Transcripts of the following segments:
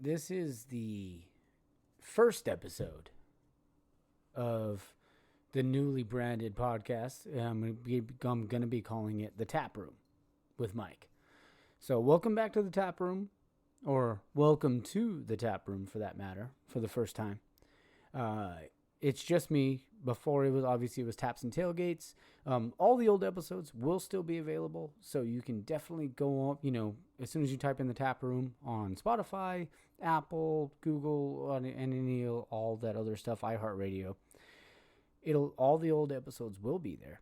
This is the first episode of the newly branded podcast. I'm going to be calling it the Taproom with Mike. So welcome back to the Taproom, or welcome to the Taproom for that matter, for the first time. It's just me. Before it was Taps and Tailgates. All the old episodes will still be available, so you can definitely go up, as soon as you type in the Tap Room on Spotify, Apple, Google, and all that other stuff, iHeartRadio. All the old episodes will be there.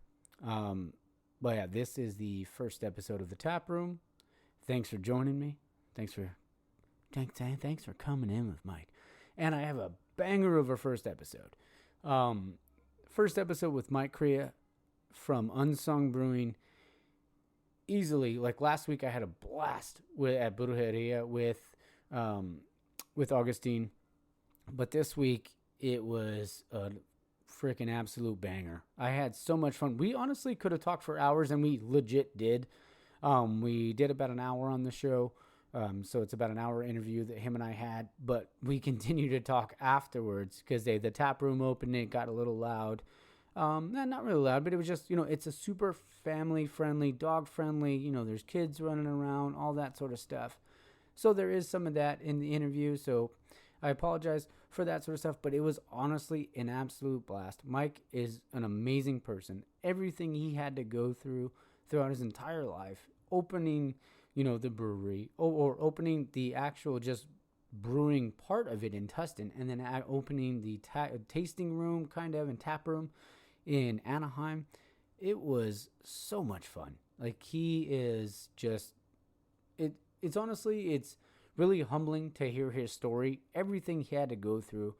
But yeah, this is the first episode of the Tap Room. Thanks for joining me. Thanks for coming in with Mike. And I have a banger of a first episode. First episode with Mike Crea from Unsung Brewing. Easily, like last week, I had a blast at Brewery with Augustine, but this week it was a freaking absolute banger. I had so much fun. We honestly could have talked for hours, and we legit did. We did about an hour on the show. So it's about an hour interview that him and I had, but we continued to talk afterwards because the tap room opened. It got a little loud. Not really loud, but it was just, it's a super family friendly, dog friendly, there's kids running around, all that sort of stuff. So there is some of that in the interview. So I apologize for that sort of stuff, but it was honestly an absolute blast. Mike is an amazing person. Everything he had to go through throughout his entire life, opening the brewery, or opening the actual just brewing part of it in Tustin, and then opening the tasting room and tap room in Anaheim. It was so much fun. Like, he is just, it's honestly, it's really humbling to hear his story, everything he had to go through.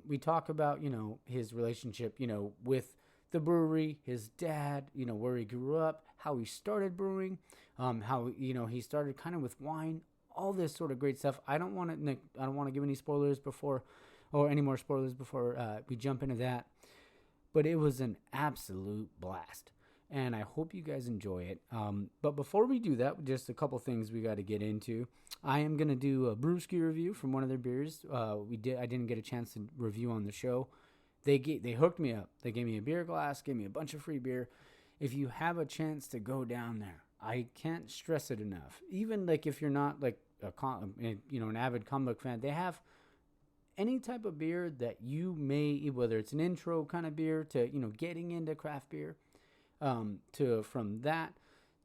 We talk about, his relationship, with the brewery, his dad, where he grew up, how he started brewing, how he started kind of with wine, all this sort of great stuff. I don't want to give any spoilers before we jump into that. But it was an absolute blast, and I hope you guys enjoy it. But before we do that, just a couple things we got to get into. I am gonna do a brewski review from one of their beers. I didn't get a chance to review on the show. They hooked me up. They gave me a beer glass, gave me a bunch of free beer. If you have a chance to go down there, I can't stress it enough. Even like if you're not like an avid comic book fan, they have any type of beer that you may, whether it's an intro kind of beer to getting into craft beer, from that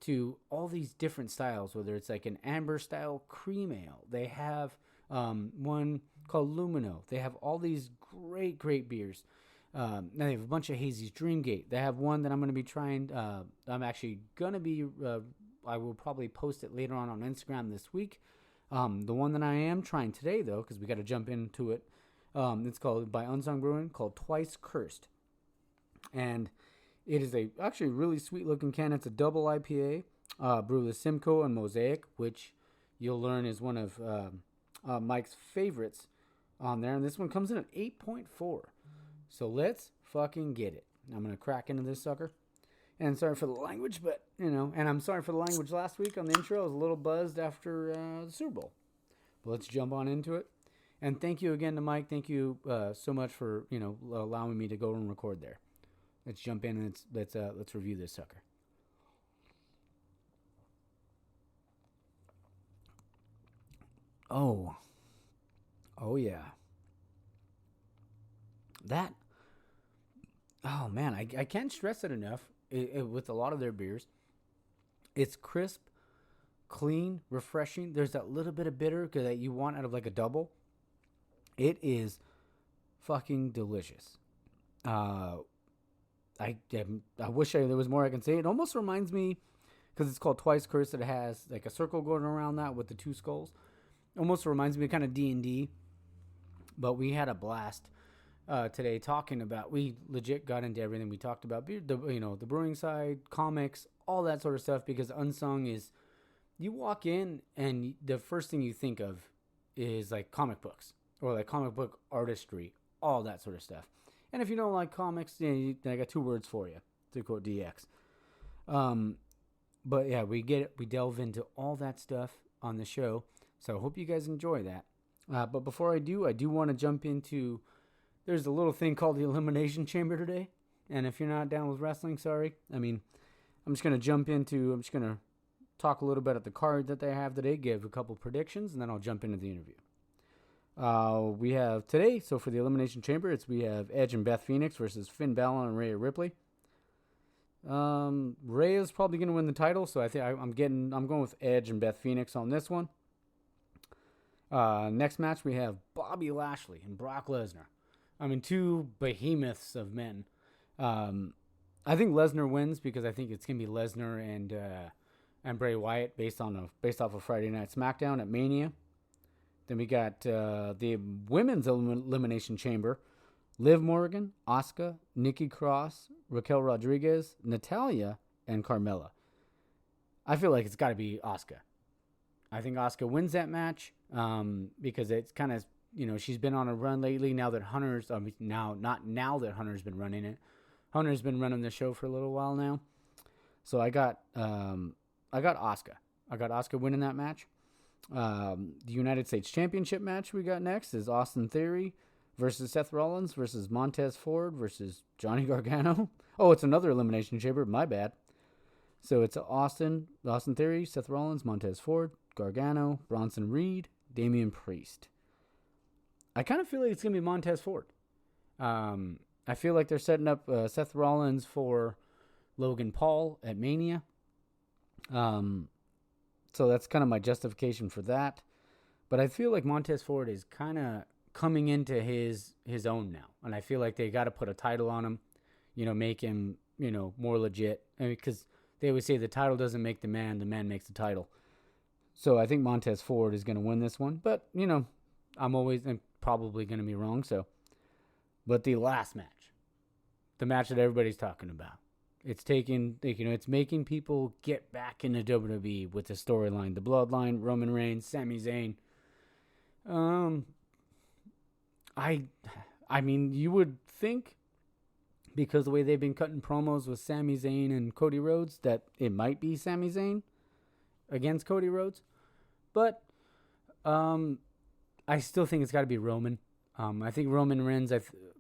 to all these different styles. Whether it's like an amber style cream ale, they have one called Lumino. They have all these great beers. Now they have a bunch of hazies. Dreamgate. They have one that I'm going to be trying. I'm actually going to be. I will probably post it later on Instagram this week. The one that I am trying today, though, because we got to jump into it. It's called by Unsung Brewing, called Twice Cursed, and it is actually really sweet looking can. It's a double IPA, brewed with Simcoe and Mosaic, which you'll learn is one of Mike's favorites on there. And this one comes in at 8.4. So let's fucking get it. I'm going to crack into this sucker. And sorry for the language, but, and I'm sorry for the language last week on the intro. I was a little buzzed after the Super Bowl. But let's jump on into it. And thank you again to Mike. Thank you so much for, allowing me to go and record there. Let's jump in and let's review this sucker. Oh yeah. That, oh man, I can't stress it enough. With a lot of their beers, it's crisp, clean, refreshing. There's that little bit of bitter that you want out of like a double. It is fucking delicious. I wish there was more I can say. It almost reminds me, because it's called Twice Cursed, it has like a circle going around that with the two skulls. Almost reminds me of kind of D&D. But we had a blast today talking about, we legit got into everything. We talked about beer, the brewing side, comics, all that sort of stuff, because Unsung is, you walk in and the first thing you think of is like comic books or like comic book artistry, all that sort of stuff. And if you don't like comics, I got two words for you, to quote DX. But yeah, we get it. We delve into all that stuff on the show. So I hope you guys enjoy that. But before I do want to jump into. There's a little thing called the Elimination Chamber today, and if you're not down with wrestling, sorry. I mean, I'm just gonna talk a little bit at the card that they have today, give a couple predictions, and then I'll jump into the interview. We have today, so for the Elimination Chamber, we have Edge and Beth Phoenix versus Finn Balor and Rhea Ripley. Rhea's probably gonna win the title, so I think I'm going with Edge and Beth Phoenix on this one. Next match we have Bobby Lashley and Brock Lesnar. I mean, two behemoths of men. I think Lesnar wins because I think it's gonna be Lesnar and Bray Wyatt based off of Friday Night SmackDown at Mania. Then we got the Women's Elimination Chamber: Liv Morgan, Asuka, Nikki Cross, Raquel Rodriguez, Natalya, and Carmella. I feel like it's got to be Asuka. I think Asuka wins that match because it's kind of. She's been on a run lately now that Hunter's now that Hunter's been running it. Hunter's been running the show for a little while now. So I got Asuka. I got Asuka winning that match. The United States Championship match we got next is Austin Theory versus Seth Rollins versus Montez Ford versus Johnny Gargano. Oh, it's another Elimination Chamber. My bad. So it's Austin Theory, Seth Rollins, Montez Ford, Gargano, Bronson Reed, Damian Priest. I kind of feel like it's going to be Montez Ford. I feel like they're setting up Seth Rollins for Logan Paul at Mania. So that's kind of my justification for that. But I feel like Montez Ford is kind of coming into his own now. And I feel like they got to put a title on him, make him, more legit. Because they always say the title doesn't make the man makes the title. So I think Montez Ford is going to win this one. But, I'm probably going to be wrong. But the last match, the match that everybody's talking about, it's making people get back into WWE with the storyline, the Bloodline, Roman Reigns, Sami Zayn. I mean, you would think because the way they've been cutting promos with Sami Zayn and Cody Rhodes that it might be Sami Zayn against Cody Rhodes, but I still think it's got to be Roman. I think Roman Reigns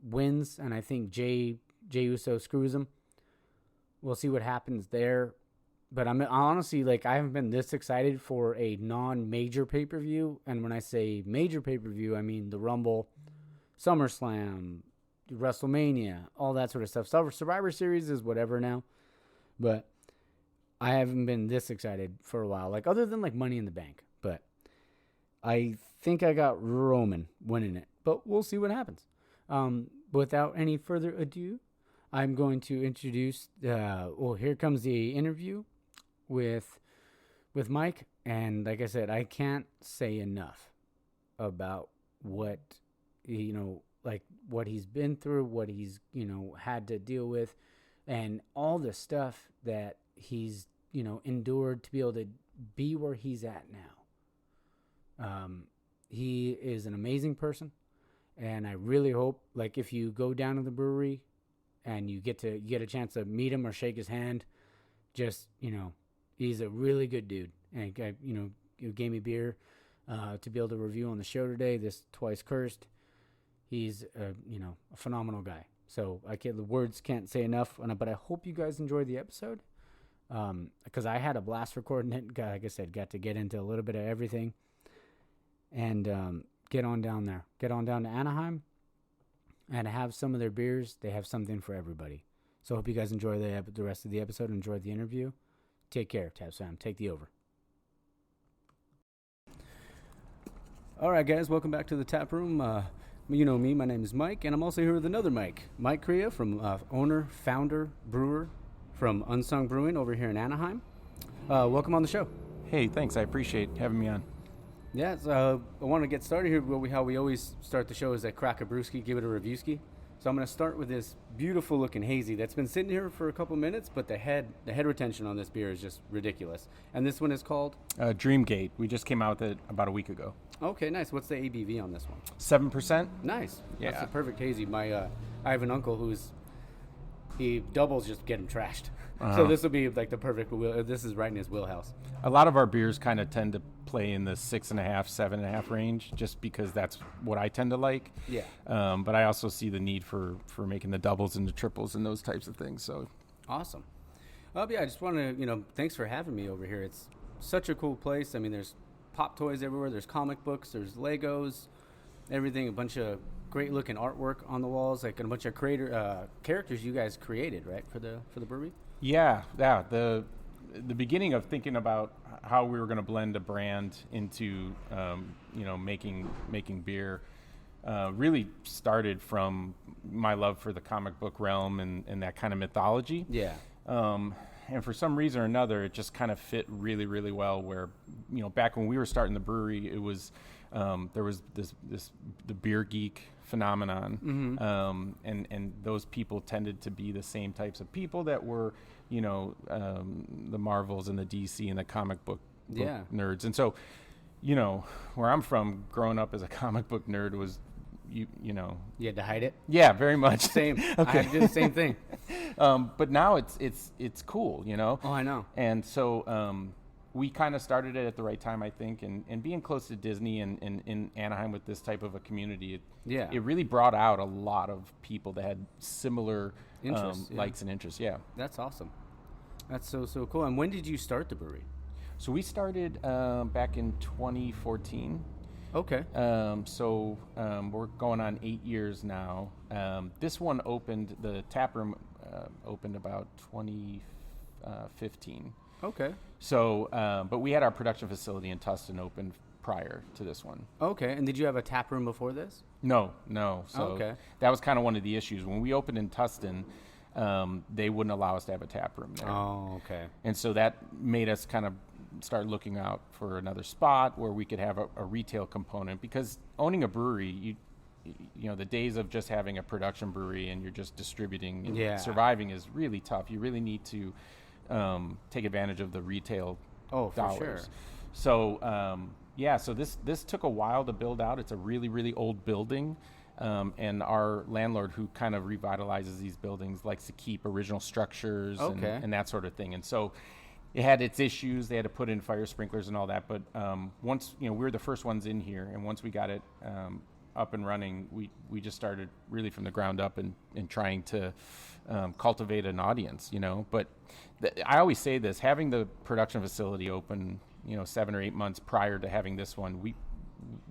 wins, and I think Jey Uso screws him. We'll see what happens there. But I'm honestly, I haven't been this excited for a non-major pay-per-view. And when I say major pay-per-view, I mean the Rumble, SummerSlam, WrestleMania, all that sort of stuff. Survivor Series is whatever now. But I haven't been this excited for a while. Other than Money in the Bank. But I think I got Roman winning it. But we'll see what happens. Without any further ado, I'm going to introduce, here comes the interview with Mike. And like I said, I can't say enough about what, what he's been through, what he's, had to deal with, and all the stuff that he's, endured to be able to be where he's at now. He is an amazing person. And I really hope, if you go down to the brewery and you get a chance to meet him or shake his hand, just, he's a really good dude. And, you gave me beer to be able to review on the show today, this Twice Cursed. He's, a phenomenal guy. So the words can't say enough, but I hope you guys enjoyed the episode. Because I had a blast recording it. Like I said, got to get into a little bit of everything. And get on down there. Get on down to Anaheim and have some of their beers. They have something for everybody. So I hope you guys enjoy the rest of the episode. Enjoy the interview. Take care, Tabs fam. Take the over. All right, guys. Welcome back to the Taproom. You know me. My name is Mike, and I'm also here with another Mike. Mike Crea, from owner, founder, brewer from Unsung Brewing over here in Anaheim. Welcome on the show. Hey, thanks. I appreciate having me on. Yeah, so I want to get started here. How we always start the show is that crack a brewski, give it a reviewski. So I'm going to start with this beautiful looking hazy that's been sitting here for a couple minutes, but the head retention on this beer is just ridiculous. And this one is called? Dreamgate. We just came out with it about a week ago. Okay, nice. What's the ABV on this one? 7%. Nice. Yeah. That's the perfect hazy. I have an uncle he doubles just getting trashed. So this will be like the perfect wheel. This is right in his wheelhouse. A lot of our beers kind of tend to play in the 6.5, 7.5 range, just because that's what I tend to like. Yeah. But I also see the need for making the doubles and the triples and those types of things. So awesome. Yeah, I just want to, thanks for having me over here. It's such a cool place. I mean, there's pop toys everywhere. There's comic books. There's Legos, everything. A bunch of great looking artwork on the walls, like a bunch of characters you guys created, right, for the brewery. Yeah. The beginning of thinking about how we were going to blend a brand into making beer really started from my love for the comic book realm and that kind of mythology. Yeah. And for some reason or another, it just kind of fit really, really well. Where, back when we were starting the brewery, it was there was the beer geek phenomenon, and those people tended to be the same types of people that were, the Marvels and the DC and the comic book nerds. And so, where I'm from, growing up as a comic book nerd was, you had to hide it. Yeah, very much. Same. Okay. I had to do the same thing. But now it's cool, Oh, I know. And so we kind of started it at the right time, I think, and being close to Disney and in Anaheim with this type of a community, it really brought out a lot of people that had similar interests, likes and interests. Yeah, that's awesome. That's so cool. And when did you start the brewery? So we started back in 2014. Okay. So we're going on 8 years now. This one opened, the Taproom opened about 2015. Okay. So, but we had our production facility in Tustin open prior to this one. Okay. And did you have a tap room before this? No. So that was kind of one of the issues. When we opened in Tustin, they wouldn't allow us to have a tap room there. Oh, okay. And so that made us kind of start looking out for another spot where we could have a retail component, because owning a brewery, the days of just having a production brewery and you're just distributing and surviving is really tough. You really need to take advantage of the retail dollars. For sure. So so this took a while to build out. It's a really, really old building. And our landlord, who kind of revitalizes these buildings, likes to keep original structures and that sort of thing. And so it had its issues. They had to put in fire sprinklers and all that. But once, we were the first ones in here. And once we got it up and running, we just started really from the ground up and trying to cultivate an audience, But I always say this, having the production facility open, 7 or 8 months prior to having this one,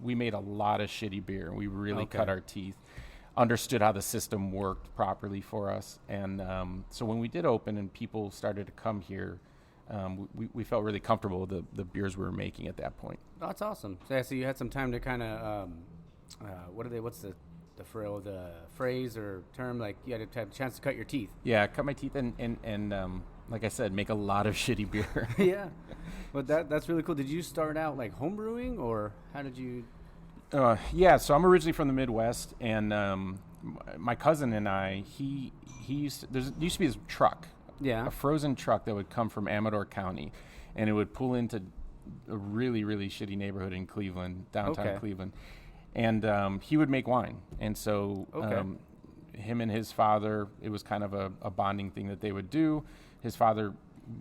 we made a lot of shitty beer. We really cut our teeth, understood how the system worked properly for us. And so when we did open and people started to come here, we felt really comfortable with the beers we were making at that point. That's awesome. So you had some time to kind of, what's the phrase or term, like you had to have a chance to cut your teeth. Yeah, cut my teeth and like I said, make a lot of shitty beer. Yeah. But that's really cool. Did you start out like home brewing, or how did you? So I'm originally from the Midwest, and my cousin and I, there used to be this truck, a frozen truck that would come from Amador County, and it would pull into a really, really shitty neighborhood in Cleveland, downtown Cleveland, and he would make wine, and so him and his father, it was kind of a bonding thing that they would do. His father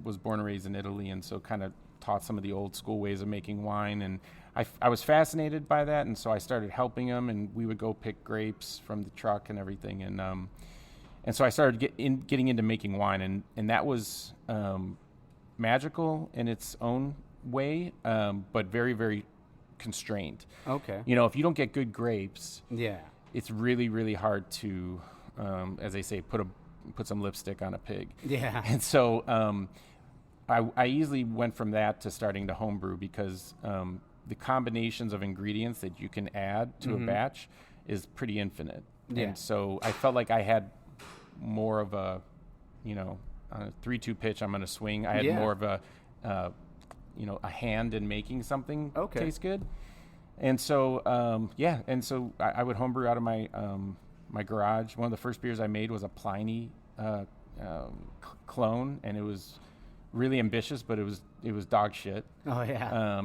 was born and raised in Italy, and so kind of taught some of the old school ways of making wine, and I was fascinated by that, and so I started helping him, and we would go pick grapes from the truck and everything, and so I started getting into making wine, and that was magical in its own way, but very, very constrained. Okay. If you don't get good grapes, it's really, really hard to, as they say, put some lipstick on a pig. Yeah. And so I easily went from that to starting to homebrew, because the combinations of ingredients that you can add to a batch is pretty infinite. Yeah. And so I felt like I had more of a, on a 3-2 pitch, I'm going to swing. I had more of a hand in making something taste good. And so, and so I would homebrew out of my my garage. One of the first beers I made was a Pliny clone, and it was really ambitious, but it was dog shit. Oh yeah.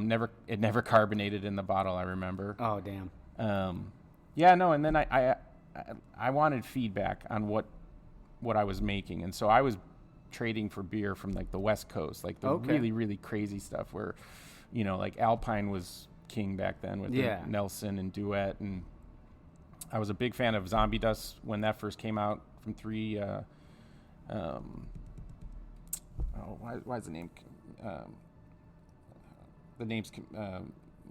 It never carbonated in the bottle, I remember. Oh damn. And then I wanted feedback on what I was making, and so I was trading for beer from like the West Coast, like the Okay. really, really crazy stuff where, you know, like Alpine was king back then with the Nelson and Duet. And I was a big fan of Zombie Dust when that first came out from why is the name,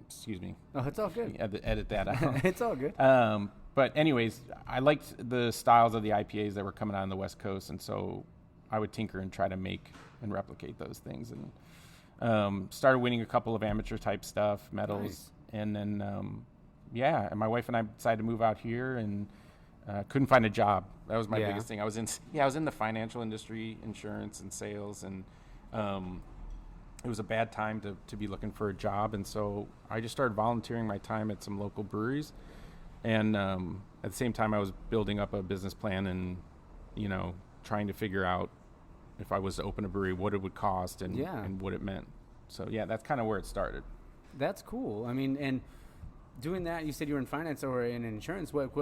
excuse me. Oh, it's all good. Edit that out. It's all good. But anyways, I liked the styles of the IPAs that were coming out on the West Coast, and so I would tinker and try to make and replicate those things, and started winning a couple of amateur type stuff, medals, Nice. and then and my wife and I decided to move out here, and couldn't find a job. That was my biggest thing. I was in the financial industry, insurance and sales, and it was a bad time to be looking for a job, and so I just started volunteering my time at some local breweries. And at the same time, I was building up a business plan and, you know, trying to figure out if I was to open a brewery, what it would cost and what it meant. So, yeah, that's kind of where it started. That's cool. I mean, and doing that, you said you were in finance or in insurance. What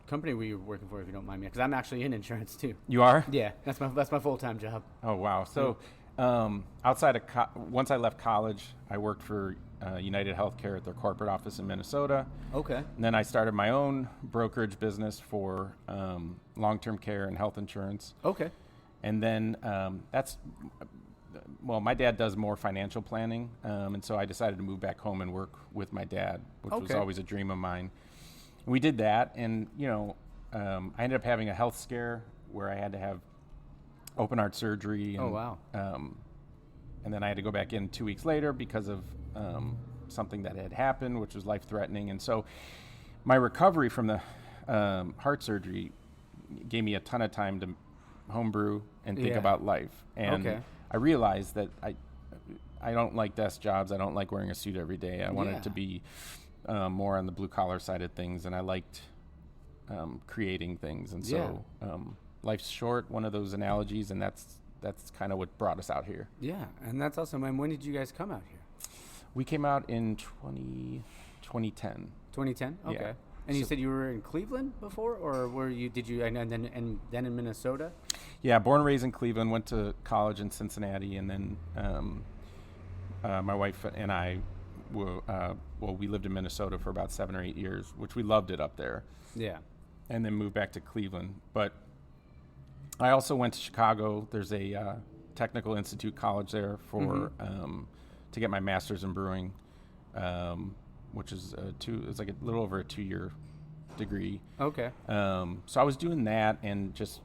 company were you working for, if you don't mind me? Because I'm actually in insurance too. You are? Yeah, that's my full-time job. Oh, wow. So outside of once I left college, I worked for United Healthcare at their corporate office in Minnesota. Okay. And then I started my own brokerage business for long-term care and health insurance. Okay. And then my dad does more financial planning, and so I decided to move back home and work with my dad, which was always a dream of mine. We did that, and you know, I ended up having a health scare where I had to have open heart surgery. And, oh wow! And then I had to go back in 2 weeks later because of something that had happened, which was life-threatening. And so my recovery from the heart surgery gave me a ton of time to homebrew and think about life. And I realized that I don't like desk jobs. I don't like wearing a suit every day. I wanted to be more on the blue-collar side of things, and I liked creating things. And so life's short, one of those analogies, and that's kind of what brought us out here. Yeah, and that's awesome. And when did you guys come out here? We came out in 2010. 2010? Okay. Yeah. And you said you were in Cleveland before, or did you and then in Minnesota? Yeah, born and raised in Cleveland, went to college in Cincinnati, and then my wife and I we lived in Minnesota for about 7 or 8 years, which we loved it up there. Yeah. And then moved back to Cleveland. But I also went to Chicago. There's a technical institute college there for to get my master's in brewing, which is it's like a little over a 2-year degree. Okay. So I was doing that and just,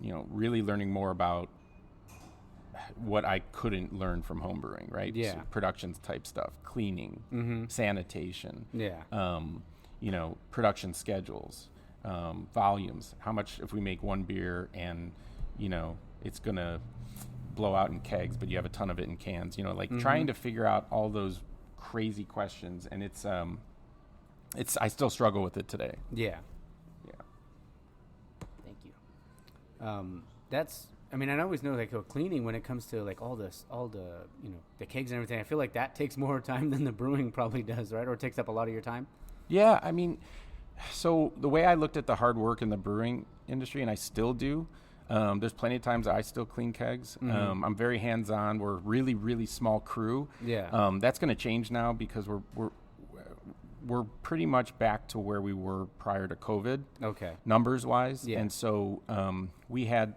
you know, really learning more about what I couldn't learn from home brewing, right? Yeah. So production type stuff, cleaning, sanitation. Yeah. You know, production schedules, volumes. How much if we make one beer and, you know, it's gonna blow out in kegs, but you have a ton of it in cans. You know, like trying to figure out all those crazy questions, and it's I still struggle with it today. Yeah. Yeah. Thank you. That's. I mean, I always know like cleaning when it comes to like all the you know the kegs and everything. I feel like that takes more time than the brewing probably does, right? Or it takes up a lot of your time. Yeah, I mean, so the way I looked at the hard work in the brewing industry, and I still do. There's plenty of times I still clean kegs. I'm very hands-on. We're a really, really small crew. Yeah. That's going to change now because we're pretty much back to where we were prior to COVID. Okay. Numbers-wise. Yeah. And so we had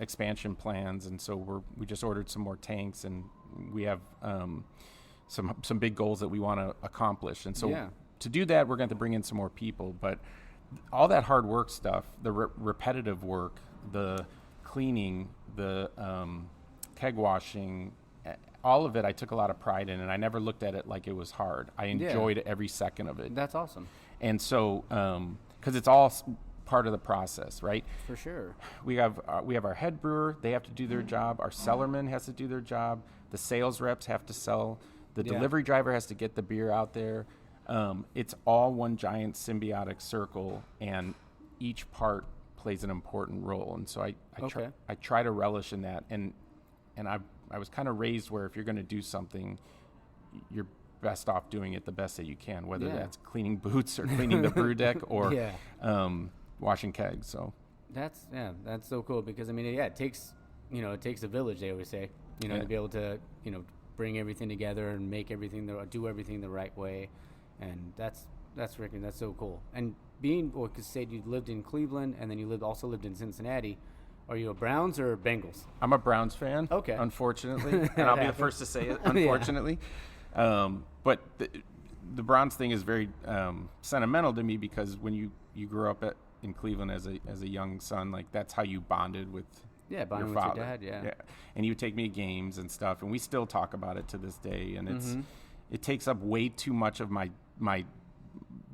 expansion plans, and so we just ordered some more tanks, and we have some big goals that we want to accomplish. And so to do that, we're going to bring in some more people. But all that hard work stuff, the repetitive work, the cleaning, the keg washing, all of it I took a lot of pride in, and I never looked at it like it was hard. I enjoyed every second of it. That's awesome. And so, because it's all part of the process, right? For sure. We have our head brewer. They have to do their job. Our cellarman has to do their job. The sales reps have to sell. The delivery driver has to get the beer out there. It's all one giant symbiotic circle, and each part plays an important role. And so I try to relish in that. And I was kind of raised where if you're going to do something, you're best off doing it the best that you can, whether that's cleaning boots or cleaning the brew deck or washing kegs. So that's so cool because I mean it takes it takes a village, they always say, Yeah. to be able to, bring everything together and make everything, do everything the right way. And that's so cool. And being, well, because said you lived in Cleveland and then you also lived in Cincinnati. Are you a Browns or Bengals? I'm a Browns fan. Okay. Unfortunately, and I'll be the first to say it. Unfortunately, but the Browns thing is very sentimental to me because when you grew up in Cleveland as a young son, like that's how you bonded with bonding your with father. your dad. Yeah. And he would take me to games and stuff, and we still talk about it to this day. And it takes up way too much of my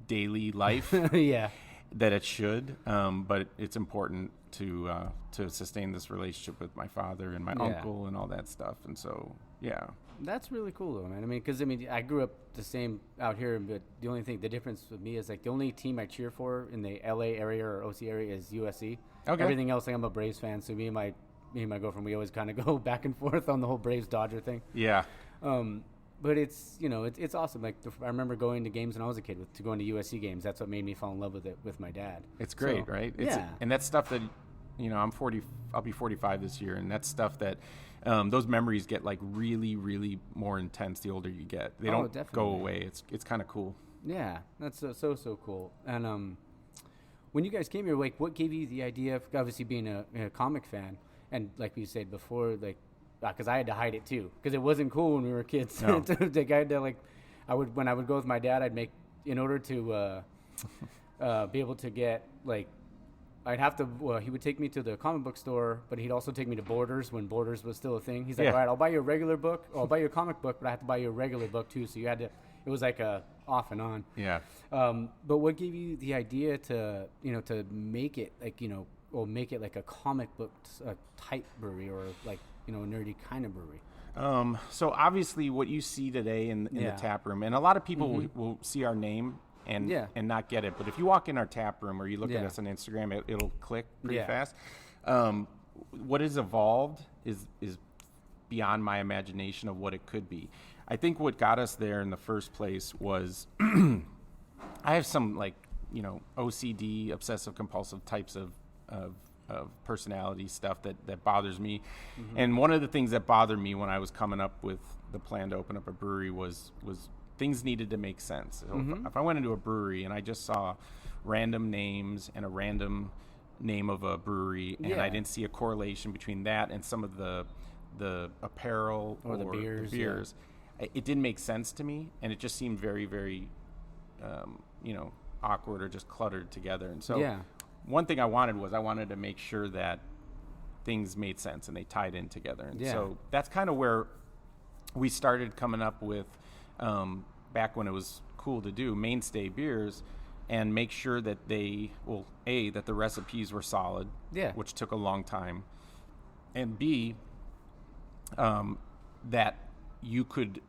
daily life. Yeah. That it should, but it's important to sustain this relationship with my father and my uncle and all that stuff. And so, yeah. That's really cool, though, man. I mean, because, I grew up the same out here, but the difference with me is, like, the only team I cheer for in the L.A. area or OC area is USC. Okay. Everything else, like, I'm a Braves fan, so me and my girlfriend, we always kind of go back and forth on the whole Braves-Dodger thing. Yeah. But it's, it's awesome. Like, I remember going to games when I was a kid, to going to USC games. That's what made me fall in love with it with my dad. It's great, right? And that's stuff that, I'm 40, I'll be 45 this year, and that's stuff that those memories get like really, really more intense the older you get. They don't go away. It's kind of cool. Yeah, that's so cool. And when you guys came here, like, what gave you the idea of obviously being a comic fan? And like we said before, like, because I had to hide it too, because it wasn't cool when we were kids. No. Like, I had to, like, when I would go with my dad, I'd make, in order to be able to get, like, I'd have to, he would take me to the comic book store, but he'd also take me to Borders when Borders was still a thing. He's like, all right, I'll buy you a regular book, or I'll buy you a comic book, but I have to buy you a regular book too. So you had to, it was like a off and on. Yeah. But what gave you the idea to, to make it like, or make it like a comic book type brewery, or like, a nerdy kind of brewery? So obviously what you see today in the tap room, and a lot of people will see our name and not get it. But if you walk in our tap room or you look at us on Instagram, it'll click pretty fast. What has evolved is beyond my imagination of what it could be. I think what got us there in the first place was I have some, like, OCD, obsessive compulsive types of personality stuff that bothers me. And one of the things that bothered me when I was coming up with the plan to open up a brewery was things needed to make sense. So if I went into a brewery and I just saw random names and a random name of a brewery, and I didn't see a correlation between that and some of the apparel or the beers, it didn't make sense to me, and it just seemed very, very awkward or just cluttered together. And so one thing I wanted to make sure that things made sense and they tied in together. And so that's kind of where we started coming up with, back when it was cool to do, mainstay beers, and make sure that that the recipes were solid, which took a long time, and B, that you could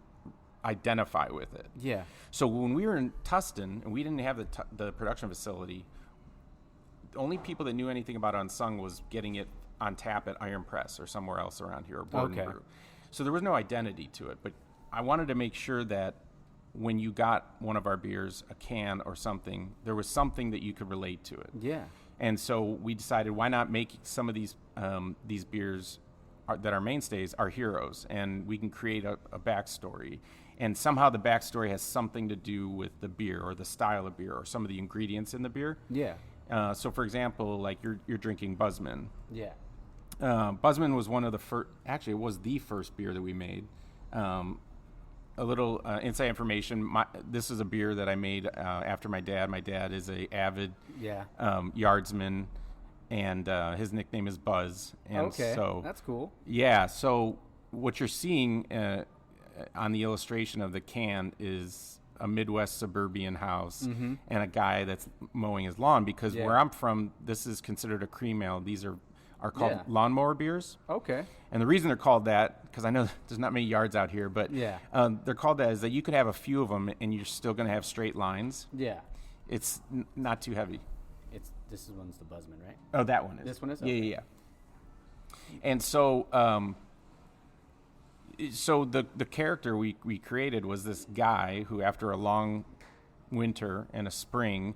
identify with it. Yeah. So when we were in Tustin and we didn't have the production facility, the only people that knew anything about Unsung was getting it on tap at Iron Press or somewhere else around here, or Borden Brew. So there was no identity to it. But I wanted to make sure that when you got one of our beers, a can or something, there was something that you could relate to it. Yeah. And so we decided, why not make some of these beers that are mainstays our heroes, and we can create a backstory. And somehow the backstory has something to do with the beer or the style of beer or some of the ingredients in the beer. Yeah. So, for example, like you're drinking Buzzman. Yeah. Buzzman was one of the first. Actually, it was the first beer that we made. A little inside information. This is a beer that I made after my dad. My dad is a avid yardsman, and his nickname is Buzz. And so that's cool. Yeah. So what you're seeing on the illustration of the can is a Midwest suburban house and a guy that's mowing his lawn, because where I'm from, this is considered a cream ale. These are called lawnmower beers. Okay. And the reason they're called that, because I know there's not many yards out here, but they're called that is that you could have a few of them and you're still going to have straight lines. Yeah. It's not too heavy. This one's the Buzzman, right? Oh, that one is. This one is? Okay. Yeah. And so so the character we created was this guy who, after a long winter and a spring,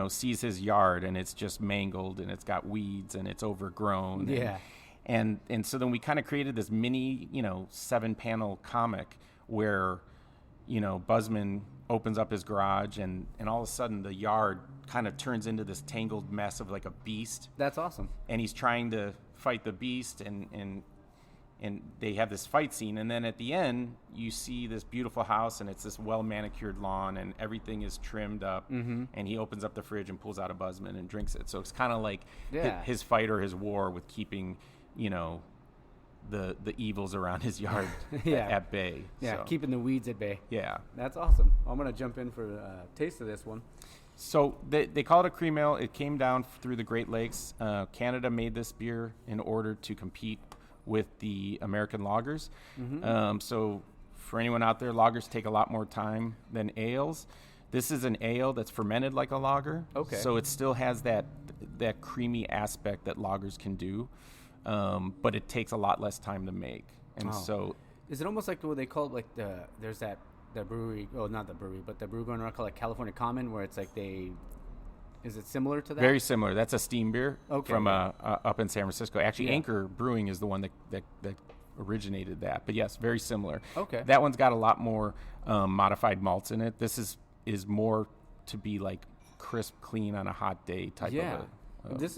sees his yard and it's just mangled and it's got weeds and it's overgrown. Yeah. And so then we kind of created this mini, 7-panel comic where, Buzzman opens up his garage and all of a sudden the yard kind of turns into this tangled mess of like a beast. That's awesome. And he's trying to fight the beast and they have this fight scene. And then at the end, you see this beautiful house and it's this well-manicured lawn and everything is trimmed up. Mm-hmm. And he opens up the fridge and pulls out a Buzzman and drinks it. So it's kind of like his fight or his war with keeping, the evils around his yard at bay. Yeah, so. Keeping the weeds at bay. Yeah. That's awesome. I'm going to jump in for a taste of this one. So they call it a cream ale. It came down through the Great Lakes. Canada made this beer in order to compete with the American lagers. Mm-hmm. So for anyone out there, lagers take a lot more time than ales. This is an ale that's fermented like a lager. Okay. So it still has that creamy aspect that lagers can do. But it takes a lot less time to make. And so... Is it almost like what they call it, like there's the brewery, not the brewery, but the brew going around called like California Common, where it's like is it similar to that? Very similar. That's a steam beer from up in San Francisco. Actually, Anchor Brewing is the one that originated that. But yes, very similar. Okay. That one's got a lot more modified malts in it. This is more to be like crisp, clean on a hot day type of a... This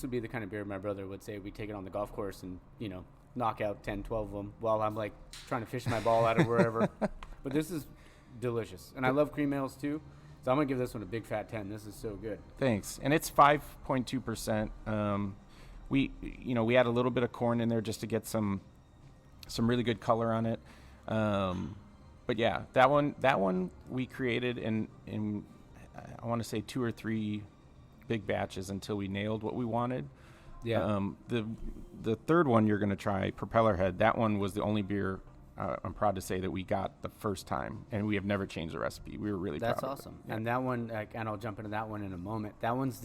would be the kind of beer my brother would say we take it on the golf course and, knock out 10, 12 of them while I'm like trying to fish my ball out of wherever. But this is delicious. And I love cream ales too. So I'm going to give this one a big fat 10. This is so good. Thanks. And it's 5.2%. We add a little bit of corn in there just to get some really good color on it. But yeah, that one we created in I want to say 2 or 3 big batches until we nailed what we wanted. Yeah. The third one you're going to try, Propellerhead, that one was the only beer I'm proud to say that we got the first time, and we have never changed the recipe. We were really proud of it. That's awesome. Yeah. And that one, and I'll jump into that one in a moment. That one's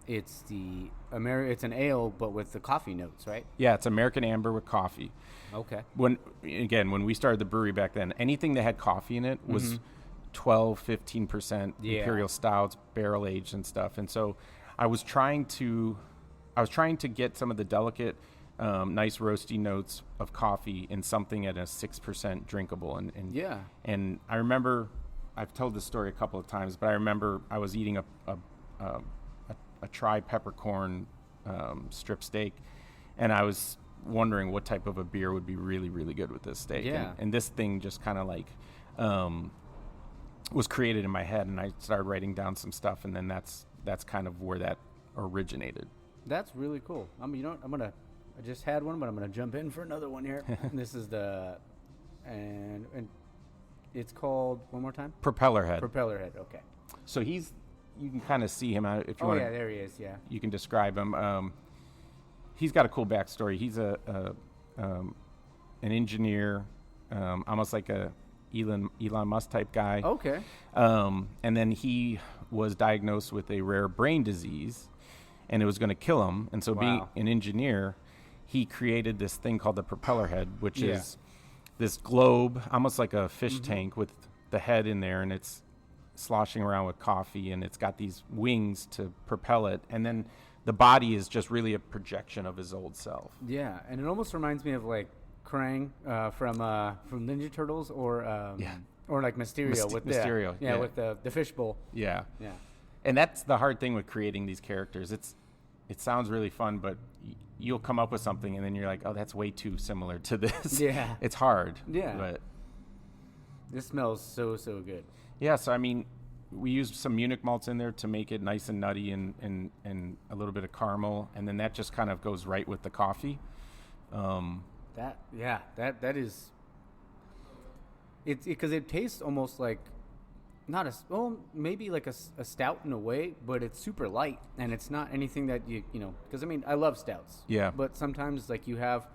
it's an ale, but with the coffee notes, right? Yeah, it's American Amber with coffee. Okay. When we started the brewery back then, anything that had coffee in it was 12-15% imperial stouts, barrel aged and stuff. And so I was trying to get some of the delicate, nice roasty notes of coffee in something at a 6% drinkable. And I remember, I've told this story a couple of times, but I remember I was eating a tri-peppercorn strip steak, and I was wondering what type of a beer would be really, really good with this steak. Yeah. And this thing just kind of like was created in my head, and I started writing down some stuff, and then that's kind of where that originated. That's really cool. I just had one, but I'm gonna jump in for another one here. This is and it's called, one more time? Propellerhead. Propellerhead. Okay. So you can kind of see him if you want. Oh yeah, there he is. Yeah. You can describe him. He's got a cool backstory. He's an engineer, almost like a Elon Musk type guy. Okay. And then he was diagnosed with a rare brain disease, and it was going to kill him. And so, being an engineer, he created this thing called the Propellerhead, which is this globe, almost like a fish tank with the head in there, and it's sloshing around with coffee, and it's got these wings to propel it, and then the body is just really a projection of his old self. Yeah, and it almost reminds me of like Krang from Ninja Turtles, or like Mysterio with Mysterio, with the fishbowl. Yeah, and that's the hard thing with creating these characters. It sounds really fun, but you'll come up with something, and then you're like, oh, that's way too similar to this. Yeah, it's hard. Yeah, but this smells so good. Yeah, so I mean, we used some Munich malts in there to make it nice and nutty and a little bit of caramel, and then that just kind of goes right with the coffee. That is, it's because it tastes almost like maybe like a stout in a way, but it's super light, and it's not anything that because I mean, I love stouts. Yeah. But sometimes like you have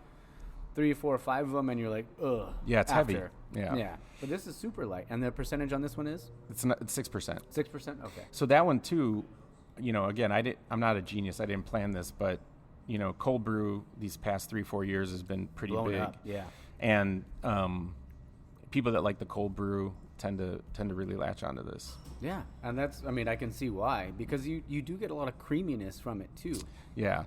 3 or 4 or 5 of them, and you're like, ugh. Yeah, it's heavy. Yeah. Yeah. But this is super light. And the percentage on this one is? It's 6%. 6%? Okay. So that one too, again, I'm not a genius. I didn't plan this, but cold brew these past 3-4 years has been pretty blown big. Up. Yeah. And people that like the cold brew tend to really latch onto this. Yeah. And I can see why, because you do get a lot of creaminess from it too. Yeah.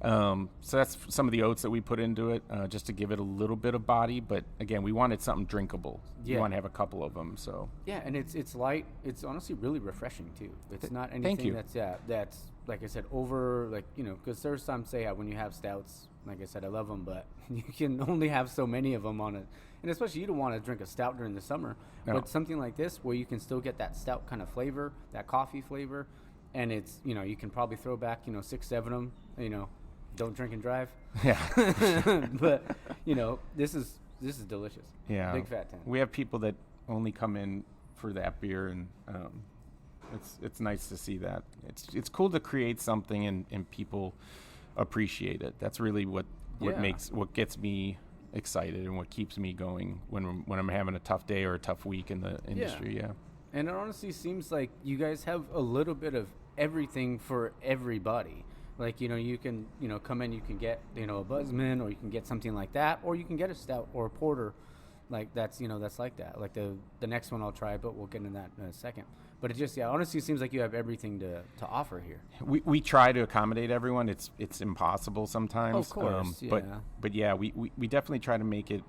So that's some of the oats that we put into it, just to give it a little bit of body. But again, we wanted something drinkable. Yeah. We want to have a couple of them. So Yeah, and it's light. It's honestly really refreshing too. It's not Thank anything you. that's like I said over like because there's some say when you have stouts. Like I said, I love them, but you can only have so many of them on it, and especially you don't want to drink a stout during the summer. No. But something like this, where you can still get that stout kind of flavor, that coffee flavor, and it's you can probably throw back 6, 7 of them. Don't drink and drive. yeah, But this is delicious. yeah. Big fat 10. We have people that only come in for that beer, and it's nice to see that. It's cool to create something and people appreciate it. That's really what Yeah. gets me excited and what keeps me going when I'm having a tough day or a tough week in the industry. Yeah. And it honestly seems like you guys have a little bit of everything for everybody. Like, you can, come in, you can get, a Buzzman, or you can get something like that, or you can get a stout or a porter. Like, that's like that. Like, the next one I'll try, but we'll get into that in a second. But it just, honestly seems like you have everything to offer here. We try to accommodate everyone. It's impossible sometimes. Of course, yeah. But yeah, we definitely try to make it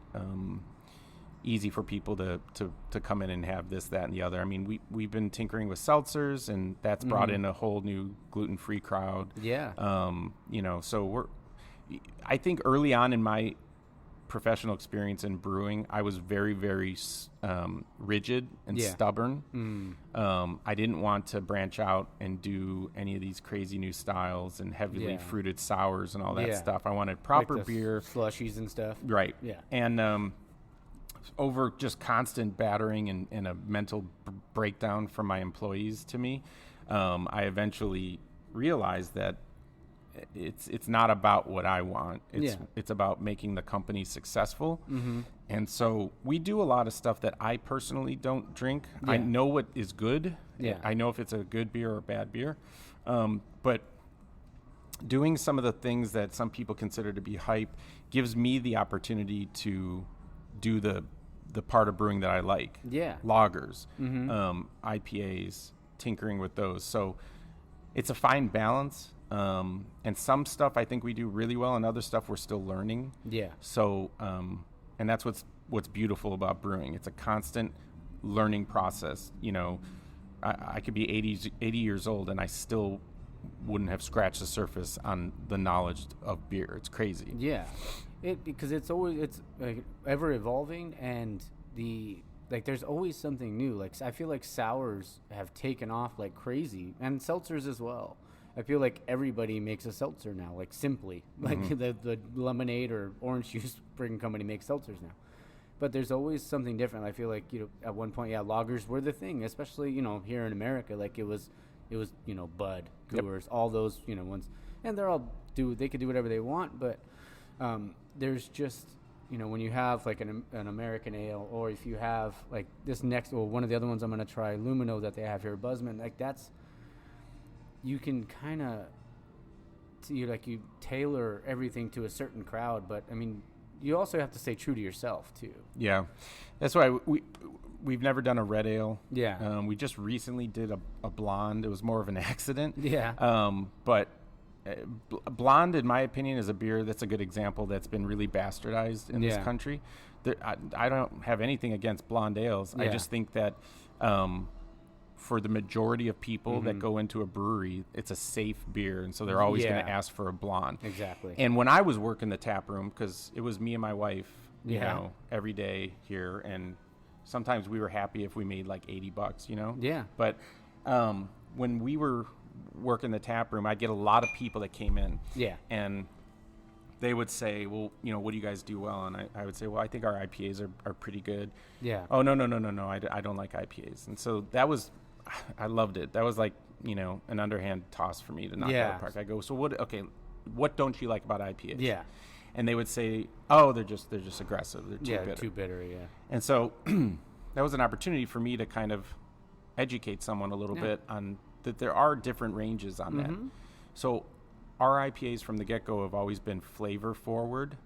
easy for people to come in and have this, that, and the other. I mean, we've been tinkering with seltzers, and that's brought in a whole new gluten-free crowd. Yeah. So I think early on in my professional experience in brewing, I was very, very rigid and stubborn. I didn't want to branch out and do any of these crazy new styles and heavily fruited sours and all that stuff. I wanted proper like the beer, slushies and stuff. right? Yeah. And over just constant battering and a mental breakdown from my employees to me, I eventually realized that it's not about what I want. It's about making the company successful. And so we do a lot of stuff that I personally don't drink. I know what is good. I know if it's a good beer or a bad beer. But doing some of the things that some people consider to be hype gives me the opportunity to do the part of brewing that I like. Lagers, IPAs, tinkering with those. So it's a fine balance. And some stuff I think we do really well, and other stuff we're still learning. So, and that's what's beautiful about brewing. It's a constant learning process. I could be 80 years old, and I still wouldn't have scratched the surface on the knowledge of beer. It's crazy. Because it's like ever evolving, and there's always something new. Like, I feel like sours have taken off like crazy, and seltzers as well. I feel like everybody makes a seltzer now, like Simply. Like the lemonade or orange juice freaking company makes seltzers now. But there's always something different. I feel like, at one point, lagers were the thing, especially, here in America. Like, it was Bud, Coors, all those, ones. And they could do whatever they want, but there's just, when you have like an American ale, or if you have like this next, or one of the other ones I'm going to try, Lumino, that they have here, Buzzman, like that's, you can kind of, you tailor everything to a certain crowd, but I mean, you also have to stay true to yourself too. Yeah, that's why we've never done a red ale. We just recently did a blonde. It was more of an accident. But blonde, in my opinion, is a beer that's a good example that's been really bastardized in this country. I don't have anything against blonde ales. I just think that for the majority of people that go into a brewery, it's a safe beer, and so they're always going to ask for a blonde. Exactly. And when I was working the tap room, because it was me and my wife, every day here, and sometimes we were happy if we made like $80, But when we were working the tap room, I'd get a lot of people that came in. And they would say, well, what do you guys do well? And I would say, well, I think our IPAs are pretty good. Oh, no, I don't like IPAs. And so I loved it. That was like, an underhand toss for me to knock out of the park. I go, so what don't you like about IPAs? And they would say, oh, they're just aggressive. They're too bitter. Too bitter, And so that was an opportunity for me to kind of educate someone a little bit on that there are different ranges on that. So our IPAs from the get-go have always been flavor forward,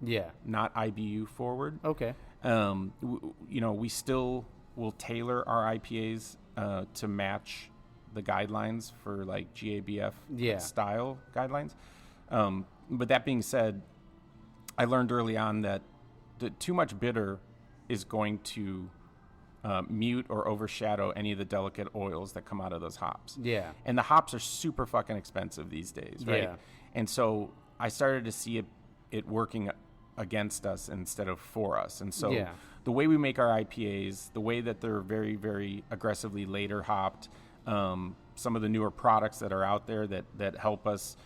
not IBU forward. Okay. We still will tailor our IPAs to match the guidelines for like GABF style guidelines. but that being said, I learned early on that too much bitter is going to mute or overshadow any of the delicate oils that come out of those hops. Yeah. And the hops are super fucking expensive these days, right? Yeah. And so I started to see it working against us instead of for us. And so the way we make our IPAs, the way that they're very, very aggressively later hopped, some of the newer products that are out there that help us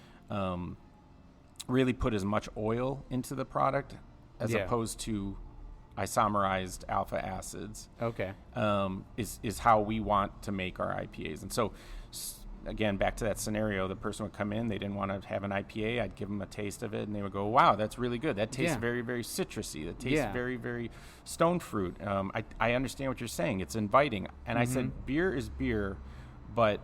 really put as much oil into the product as opposed to isomerized alpha acids. Okay. Is how we want to make our IPAs. And so, again, back to that scenario, the person would come in, they didn't want to have an IPA, I'd give them a taste of it, and they would go, wow, that's really good. That tastes very, very citrusy. That tastes very, very stone fruit. I understand what you're saying. It's inviting. And I said, beer is beer, but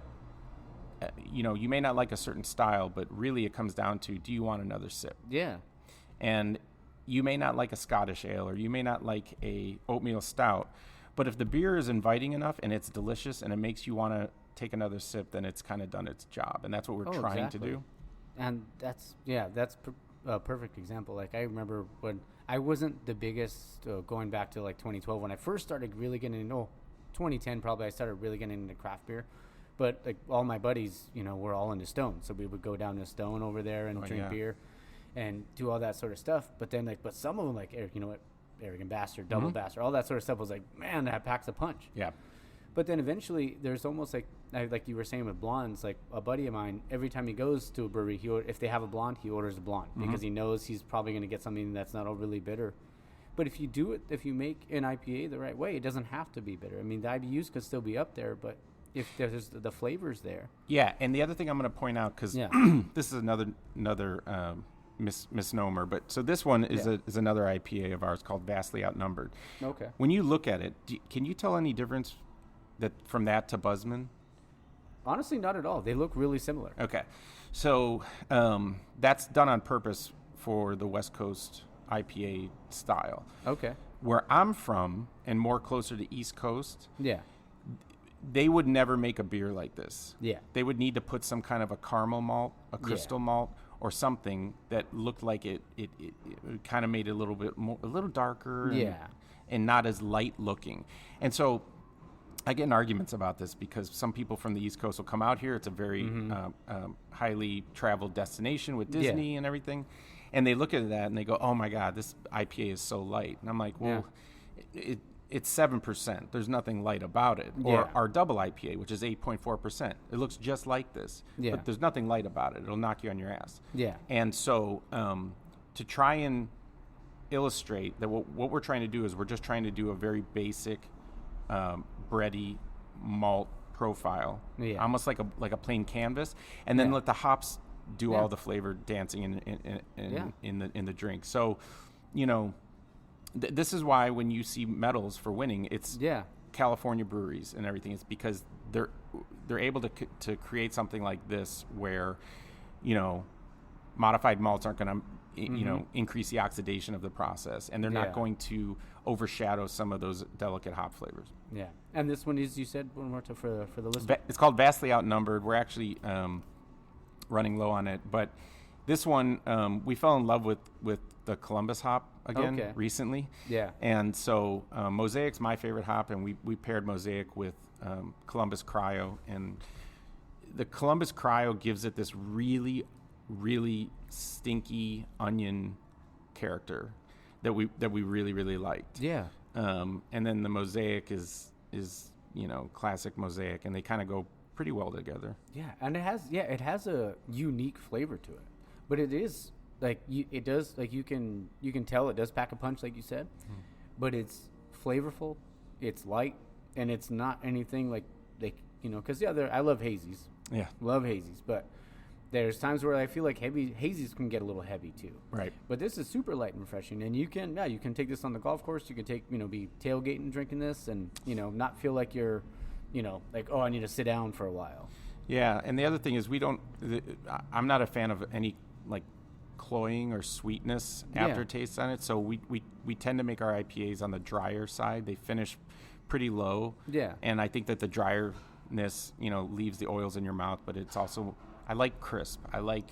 you may not like a certain style, but really it comes down to, do you want another sip? Yeah. And you may not like a Scottish ale, or you may not like a oatmeal stout, but if the beer is inviting enough and it's delicious and it makes you want to take another sip, then it's kind of done its job. And that's what we're trying to do. And that's a perfect example. Like, I remember when I wasn't the biggest, going back to like 2012, when I first started really getting into, 2010 probably, I started really getting into craft beer. But like all my buddies, were all into Stone. So we would go down to Stone over there and drink beer and do all that sort of stuff. But then but some of them, like Eric, Arrogant Bastard, Double Bastard, all that sort of stuff was like, man, that packs a punch. Yeah. But then eventually there's almost like you were saying with blondes, like a buddy of mine, every time he goes to a brewery, if they have a blonde, he orders a blonde because he knows he's probably going to get something that's not overly bitter. But if you make an IPA the right way, it doesn't have to be bitter. I mean, the IBUs could still be up there, but if there's the flavors there. Yeah, and the other thing I'm going to point out, because this is another misnomer, but so this one is another IPA of ours called Vastly Outnumbered. Okay. When you look at it, can you tell any difference from that to Buzzman? Honestly, not at all. They look really similar. Okay, so that's done on purpose for the West Coast IPA style. Okay. Where I'm from, and more closer to East Coast, they would never make a beer like this. Yeah. They would need to put some kind of a caramel malt, a crystal malt, or something that looked like it kind of made it a little darker and not as light looking. And so I get in arguments about this because some people from the East Coast will come out here. It's a very highly traveled destination with Disney and everything. And they look at that and they go, oh my God, this IPA is so light. And I'm like, well, it's 7%. There's nothing light about it. Or our double IPA, which is 8.4%. It looks just like this, but there's nothing light about it. It'll knock you on your ass. Yeah. And so to try and illustrate that what we're trying to do is we're just trying to do a very basic bready malt profile, almost like a plain canvas, and then let the hops do all the flavor dancing in the drink. So, this is why when you see medals for winning, it's California breweries and everything. It's because they're able to create something like this where, modified malts aren't going to increase the oxidation of the process, and they're not going to overshadow some of those delicate hop flavors. Yeah. And this one is, you said one more time for the listener. It's called Vastly Outnumbered. We're actually running low on it, but this one we fell in love with the Columbus hop again recently. Yeah. And so Mosaic's my favorite hop, and we paired Mosaic with Columbus Cryo, and the Columbus Cryo gives it this really, really stinky onion character that we really, really liked. Yeah. And then the Mosaic is classic Mosaic, and they kind of go pretty well together. Yeah, and it has a unique flavor to it, but it is like it does, like you can tell it does pack a punch, like you said, but it's flavorful, it's light, and it's not anything like because I love hazies. Yeah, love hazies, but there's times where I feel like hazies can get a little heavy too. Right. But this is super light and refreshing, and you can take this on the golf course. You can be tailgating, drinking this, and not feel like you're, like, oh, I need to sit down for a while. Yeah, and the other thing is I'm not a fan of any like cloying or sweetness aftertaste on it. So we tend to make our IPAs on the drier side. They finish pretty low. Yeah. And I think that the drierness, leaves the oils in your mouth, but it's also, I like crisp. I like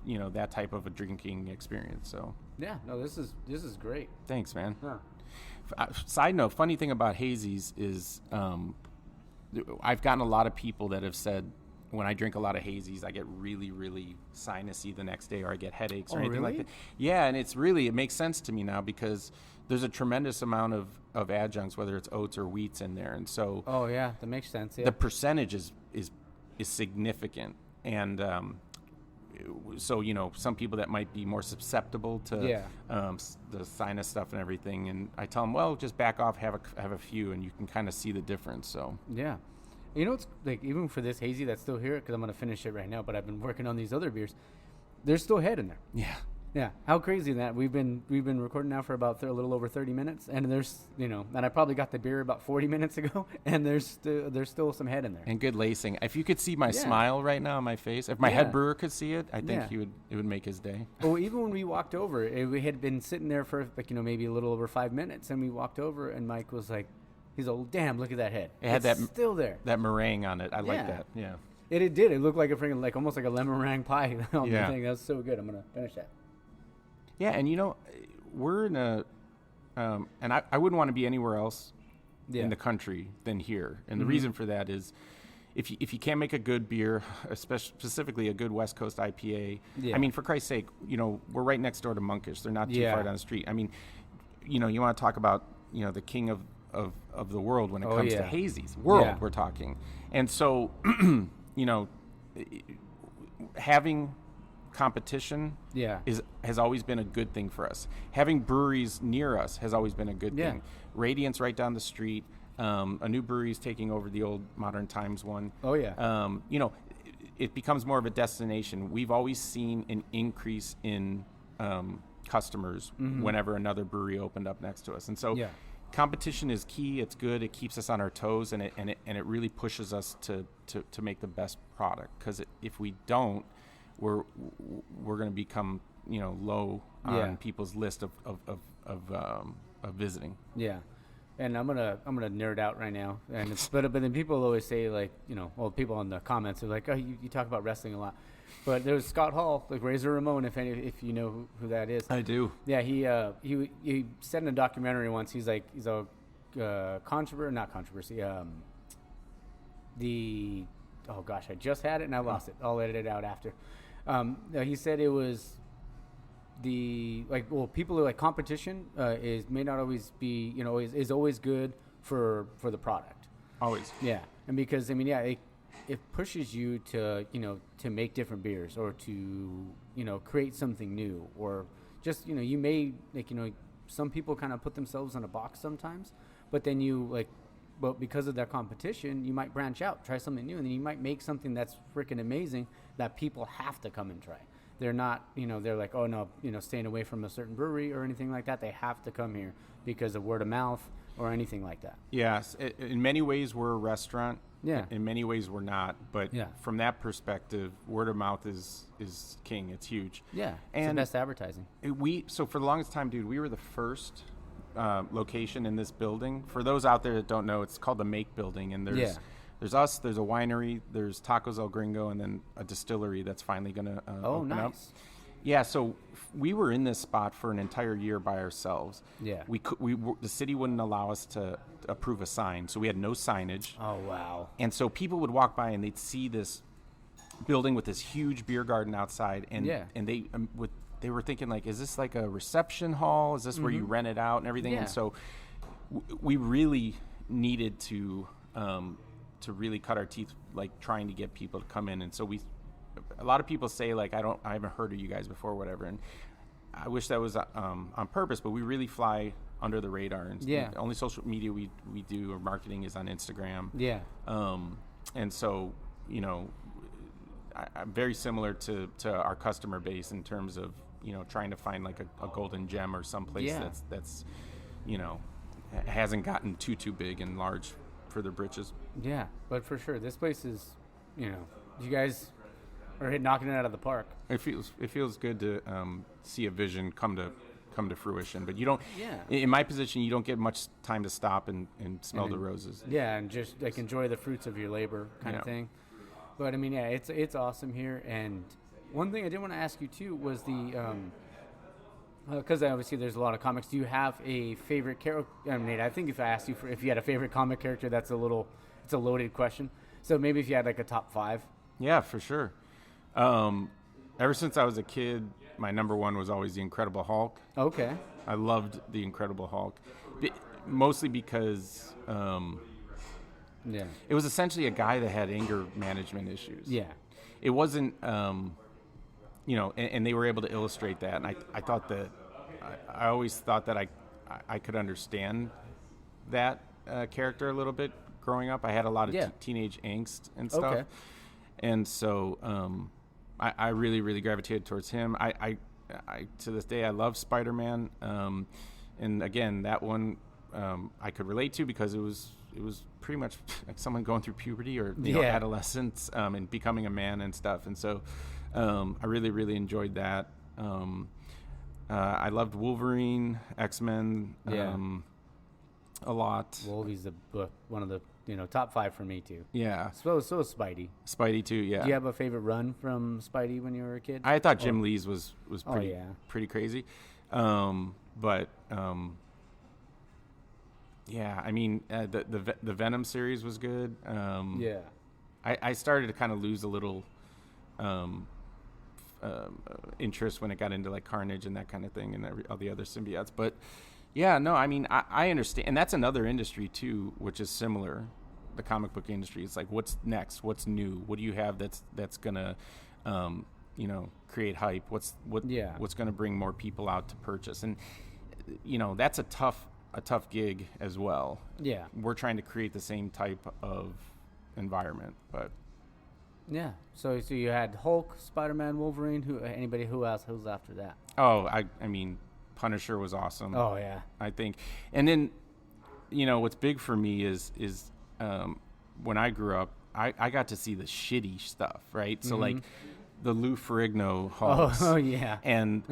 that type of a drinking experience. So Yeah, no, this is great. thanks, man. Huh. Side note, funny thing about hazies is I've gotten a lot of people that have said when I drink a lot of hazies, I get really, really sinusy the next day, or I get headaches or anything like that. Yeah, and it makes sense to me now because there's a tremendous amount of adjuncts, whether it's oats or wheats in there, and so Oh yeah, that makes sense. Yeah. the percentage is significant, and so some people that might be more susceptible to the sinus stuff and everything, and I tell them, well, just back off, have a few, and you can kind of see the difference. So Yeah. It's like, even for this hazy that's still here, because I'm going to finish it right now, but I've been working on these other beers. There's still head in there. yeah. Yeah. How crazy is that? We've been recording now for about a little over 30 minutes, and there's, and I probably got the beer about 40 minutes ago, and there's still some head in there. And good lacing. If you could see my smile right now on my face, if my head brewer could see it, I think it would make his day. Well, even when we walked over, we had been sitting there for maybe a little over 5 minutes, and we walked over, and Mike was like, he's like, damn, look at that head. It had it's still there. That meringue on it. I like that. Yeah. It did. It looked like a freaking, almost like a lemon meringue pie on the thing. That was so good. I'm going to finish that. Yeah, and we're in a, and I wouldn't want to be anywhere else in the country than here. And the reason for that is if you can't make a good beer, specifically a good West Coast IPA, I mean, for Christ's sake, we're right next door to Monkish. They're not too far down the street. I mean, you want to talk about, the king of the world when it comes to hazies. We're talking. And so, having competition has always been a good thing for us. Having breweries near us has always been a good thing. Radiant's right down the street. A new brewery is taking over the old Modern Times one. Oh, yeah. It becomes more of a destination. We've always seen an increase in customers whenever another brewery opened up next to us. And so competition is key. It's good. It keeps us on our toes, and it really pushes us to make the best product. Because if we don't, we're going to become low on people's list of visiting. Yeah, and I'm gonna nerd out right now, and but then people always say, like, people in the comments are like, oh, you talk about wrestling a lot, but there's Scott Hall, like Razor Ramon, if you know who that is. I do. Yeah, he said in a documentary once, he's a controversy. Oh gosh, I just had it and I lost it. I'll edit it out after. He said it was people are like, competition may not always be, is always good for the product. Always. Yeah. And because, it pushes you to make different beers, or to, create something new, or just, you may, some people kind of put themselves in a box sometimes, but then but because of that competition, you might branch out, try something new, and then you might make something that's freaking amazing that people have to come and try. They're not, they're like, oh no, staying away from a certain brewery or anything like that. They have to come here because of word of mouth or anything like that. Yes, in many ways we're a restaurant. Yeah. In many ways we're not, but from that perspective, word of mouth is king. It's huge. Yeah, it's the best advertising. So for the longest time, dude, we were the first location in this building. For those out there that don't know, it's called the Make Building, and there's us, there's a winery, there's Tacos El Gringo, and then a distillery that's finally going to open up. Yeah, so we were in this spot for an entire year by ourselves. Yeah. The city wouldn't allow us to approve a sign, so we had no signage. Oh, wow. And so people would walk by and they'd see this building with this huge beer garden outside, and they were thinking, like, is this like a reception hall? Is this where you rent it out and everything? Yeah. And so we really needed to really cut our teeth, like, trying to get people to come in. And so a lot of people say, like, I haven't heard of you guys before, whatever. And I wish that was on purpose, but we really fly under the radar. And the only social media we do or marketing is on Instagram. Yeah. And so, I'm very similar to our customer base in terms of, trying to find like a golden gem or someplace that's hasn't gotten too big and large for their britches. Yeah, but for sure, this place is, you guys are knocking it out of the park. It feels good to see a vision come to fruition, but you don't. Yeah. In my position, you don't get much time to stop and smell the roses. Yeah, and just like enjoy the fruits of your labor, kind of thing. But it's awesome here, and One thing I did want to ask you too was the because obviously there's a lot of comics. Do you have a favorite character? I mean, I think if I asked you if you had a favorite comic character, it's a loaded question. So maybe if you had like a top 5. Yeah, for sure. Ever since I was a kid, my number one was always the Incredible Hulk. Okay. I loved the Incredible Hulk, mostly because Yeah. it was essentially a guy that had anger management issues. Yeah. It wasn't, and they were able to illustrate that. And I thought that, I always thought that I could understand that character a little bit growing up. I had a lot of teenage angst and stuff. Okay. And so I really, really gravitated towards him. I to this day, I love Spider-Man. And again, that one I could relate to because it was pretty much like someone going through puberty or adolescence and becoming a man and stuff. And so I really, really enjoyed that. I loved Wolverine, X-Men a lot. Wolvie's one of the top 5 for me too. Yeah. So is Spidey. Spidey too, yeah. Do you have a favorite run from Spidey when you were a kid? I thought Jim Lee's was pretty crazy. Yeah, I mean, the Venom series was good. I started to kind of lose a little interest when it got into like Carnage and that kind of thing and all the other symbiotes. But yeah, no, I mean, I understand. And that's another industry too, which is similar. The comic book industry. It's like, what's next? What's new? What do you have that's gonna, create hype? What's gonna bring more people out to purchase? And that's a tough gig as well. Yeah, we're trying to create the same type of environment, but yeah. So you had Hulk, Spider-Man, Wolverine. Who else? Who's after that? Oh, I mean, Punisher was awesome. Oh yeah, I think. And then, what's big for me is when I grew up, I got to see the shitty stuff, right? So like the Lou Ferrigno Hulks. Oh yeah, and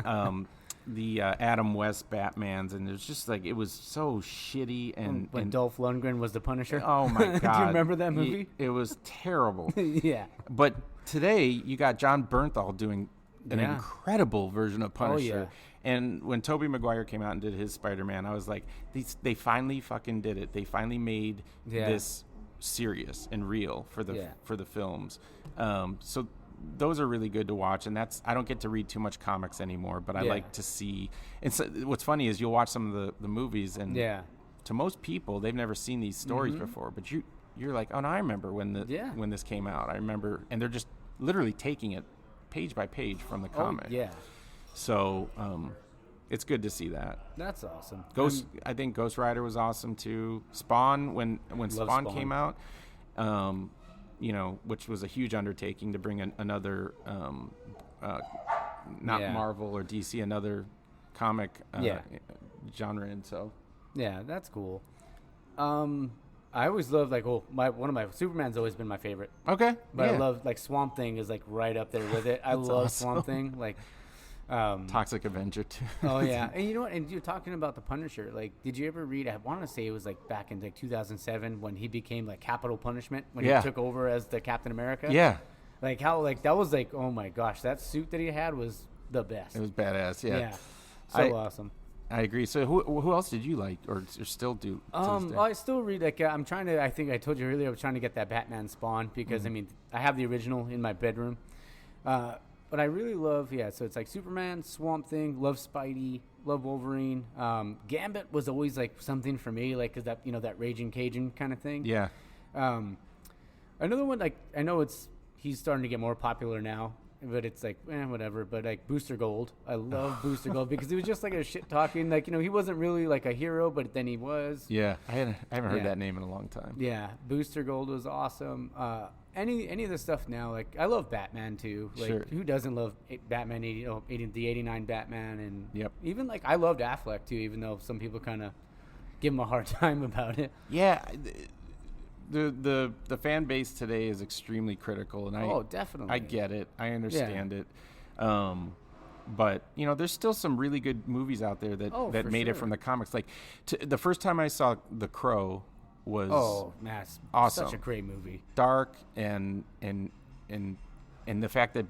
the Adam West Batmans, and it was just like, it was so shitty. And when Dolph Lundgren was the Punisher. Oh my god! Do you remember that movie? It was terrible. Yeah. But today you got John Bernthal doing an incredible version of Punisher. Oh, yeah. And when Tobey Maguire came out and did his Spider-Man, I was like, they finally fucking did it. They finally made this serious and real for the films. So those are really good to watch, and I don't get to read too much comics anymore, but I like to see. And so what's funny is you'll watch some of the movies, and to most people, they've never seen these stories before. But you're like, oh, no, I remember when this came out. I remember, and they're just literally taking it page by page from the comic. Oh, yeah. So it's good to see that. That's awesome. I think Ghost Rider was awesome too. Spawn, when Spawn came out. Which was a huge undertaking to bring another, Marvel or DC, another comic genre in. So, yeah, that's cool. I always loved one of my Superman's always been my favorite. Okay, but I love Swamp Thing is right up there with it. I love awesome. Swamp Thing Toxic Avenger too. Oh yeah, and you know what? And you're talking about the Punisher. Did you ever read? I want to say it was back in 2007 when he became Capital Punishment when he took over as the Captain America. Yeah, that was oh my gosh, that suit that he had was the best. It was badass. Yeah, so awesome. I agree. So who else did you like or still do? I still read I'm trying to. I think I told you earlier I was trying to get that Batman Spawn because I have the original in my bedroom. But I really love, so it's Superman, Swamp Thing, love Spidey, love Wolverine. Gambit was always something for me, because that, that Raging Cajun kind of thing. Yeah. Another one, I know he's starting to get more popular now, but it's whatever. But Booster Gold, I love Booster Gold because he was just a shit talking, he wasn't really a hero, but then he was. Yeah, I haven't heard that name in a long time. Yeah, Booster Gold was awesome. Any of the stuff now, I love Batman too. Sure. Who doesn't love Batman? The '89 Batman, and even I loved Affleck too, even though some people kind of give him a hard time about it. Yeah, the fan base today is extremely critical, and definitely, I get it, I understand it. But there's still some really good movies out there that made it from the comics. The first time I saw The Crow was that's awesome. Such a great movie. Dark and and the fact that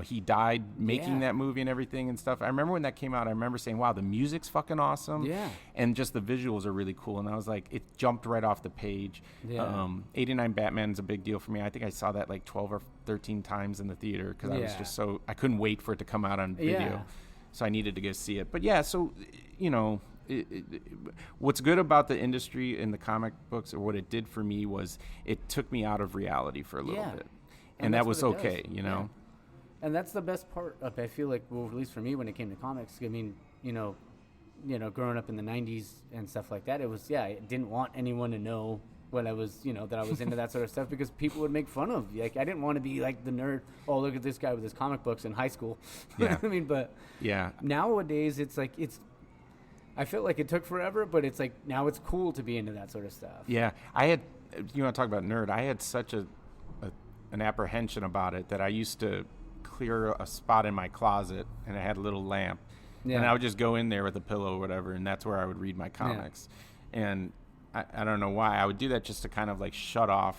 he died making Yeah. that movie and everything and stuff. I remember when that came out, I remember saying, wow, the music's fucking awesome. Yeah. And just the visuals are really cool. And I was like, it jumped right off the page. Yeah. 89 Batman is a big deal for me. I think I saw that like 12 or 13 times in the theater because I was Yeah. just I couldn't wait for it to come out on video. Yeah. So I needed to go see it. But yeah, so, what's good about the industry in the comic books, or what it did for me, was it took me out of reality for a little bit. And that that's was what it okay, does. you know? Yeah. And that's the best part of, I feel like, well, at least for me when it came to comics. I mean, growing up in the 90s and stuff like that, it was, I didn't want anyone to know when I was, that I was into that sort of stuff, because people would make fun of. Like, I didn't want to be like the nerd, oh, look at this guy with his comic books in high school. Yeah. I mean, but Yeah. nowadays it's like, I feel like it took forever, but it's like, now it's cool to be into that sort of stuff. Yeah. You want to talk about nerd? I had such an apprehension about it that I used to clear a spot in my closet, and I had a little lamp. Yeah. And I would just go in there with a pillow or whatever, and that's where I would read my comics. And I don't know why. I would do that just to kind of like shut off